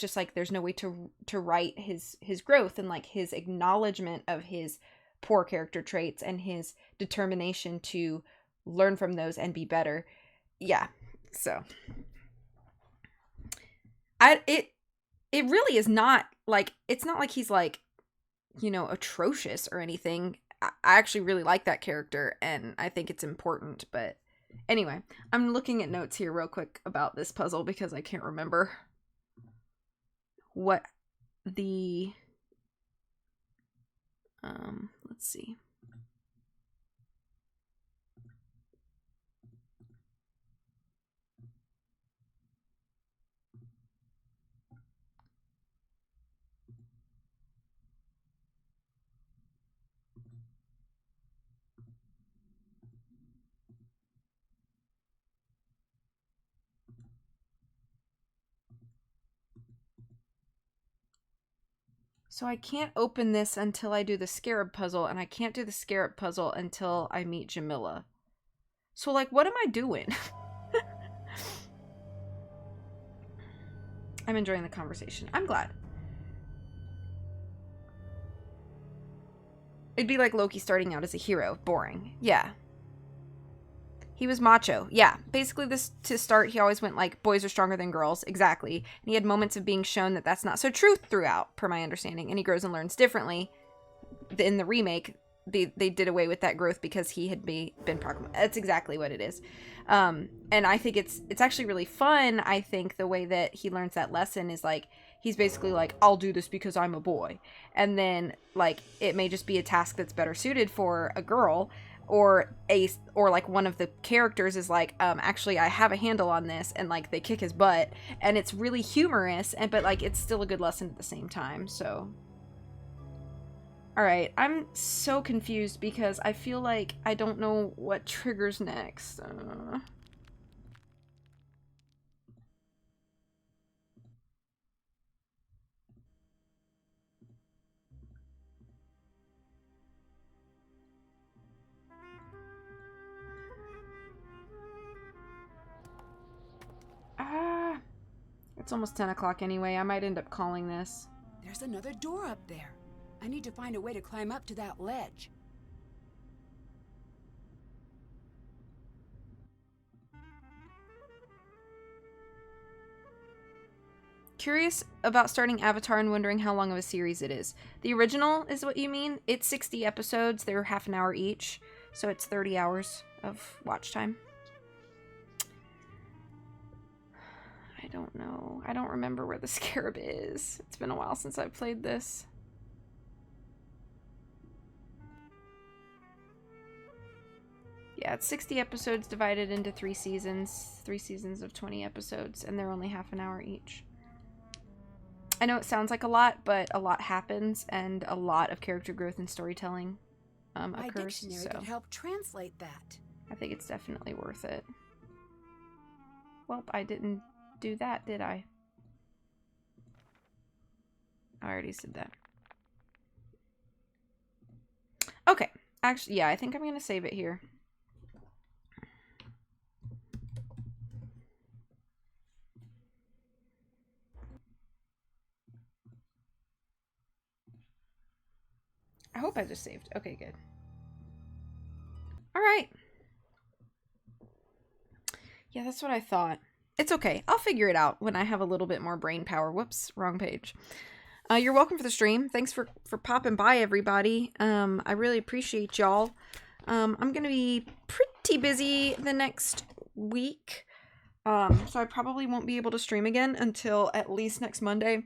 just like there's no way to write his growth and like his acknowledgement of his poor character traits and his determination to learn from those and be better. Yeah. So it really is not like, it's not like he's like, you know, atrocious or anything. I actually really like that character and I think it's important, but anyway, I'm looking at notes here real quick about this puzzle because I can't remember what the let's see. So I can't open this until I do the scarab puzzle, and I can't do the scarab puzzle until I meet Jamila. So, like, what am I doing? I'm enjoying the conversation. I'm glad. It'd be like Loki starting out as a hero. Boring. Yeah. He was macho. Yeah. Basically, this to start, he always went like, boys are stronger than girls. Exactly. And he had moments of being shown that that's not so true throughout, per my understanding. And he grows and learns differently. In the remake, they did away with that growth because he had been proclaimed. That's exactly what it is. And I think it's actually really fun. I think the way that he learns that lesson is like, he's basically like, I'll do this because I'm a boy. And then like, it may just be a task that's better suited for a girl, or like one of the characters is like, actually I have a handle on this, and like they kick his butt, and it's really humorous, but like it's still a good lesson at the same time. So alright, I'm so confused because I feel like I don't know what triggers next. It's almost 10 o'clock anyway. I might end up calling this. There's another door up there. I need to find a way to climb up to that ledge. Curious about starting Avatar and wondering how long of a series it is. The original is what you mean? It's 60 episodes. They're half an hour each. So it's 30 hours of watch time. I don't know. I don't remember where the scarab is. It's been a while since I've played this. Yeah, it's 60 episodes divided into 3 seasons. 3 seasons of 20 episodes, and they're only half an hour each. I know it sounds like a lot, but a lot happens, and a lot of character growth and storytelling occurs. My dictionary could help translate that. I think it's definitely worth it. Well, I didn't do that, did I? I already said that. Okay. Actually, yeah, I think I'm going to save it here. I hope I just saved. Okay, good. All right. Yeah, that's what I thought. It's okay. I'll figure it out when I have a little bit more brain power. Whoops, wrong page. You're welcome for the stream. Thanks for popping by, everybody. I really appreciate y'all. I'm going to be pretty busy the next week. So I probably won't be able to stream again until at least next Monday. And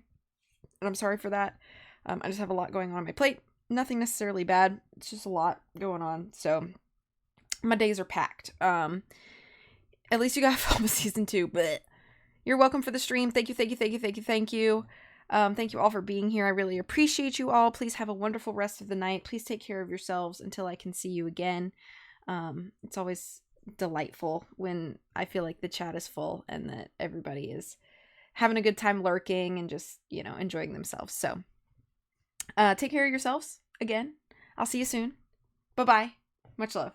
I'm sorry for that. I just have a lot going on my plate. Nothing necessarily bad. It's just a lot going on. So my days are packed. At least you got film season 2, but you're welcome for the stream. Thank you. Thank you all for being here. I really appreciate you all. Please have a wonderful rest of the night. Please take care of yourselves until I can see you again. It's always delightful when I feel like the chat is full and that everybody is having a good time lurking and just, enjoying themselves. So, take care of yourselves again. I'll see you soon. Bye-bye. Much love.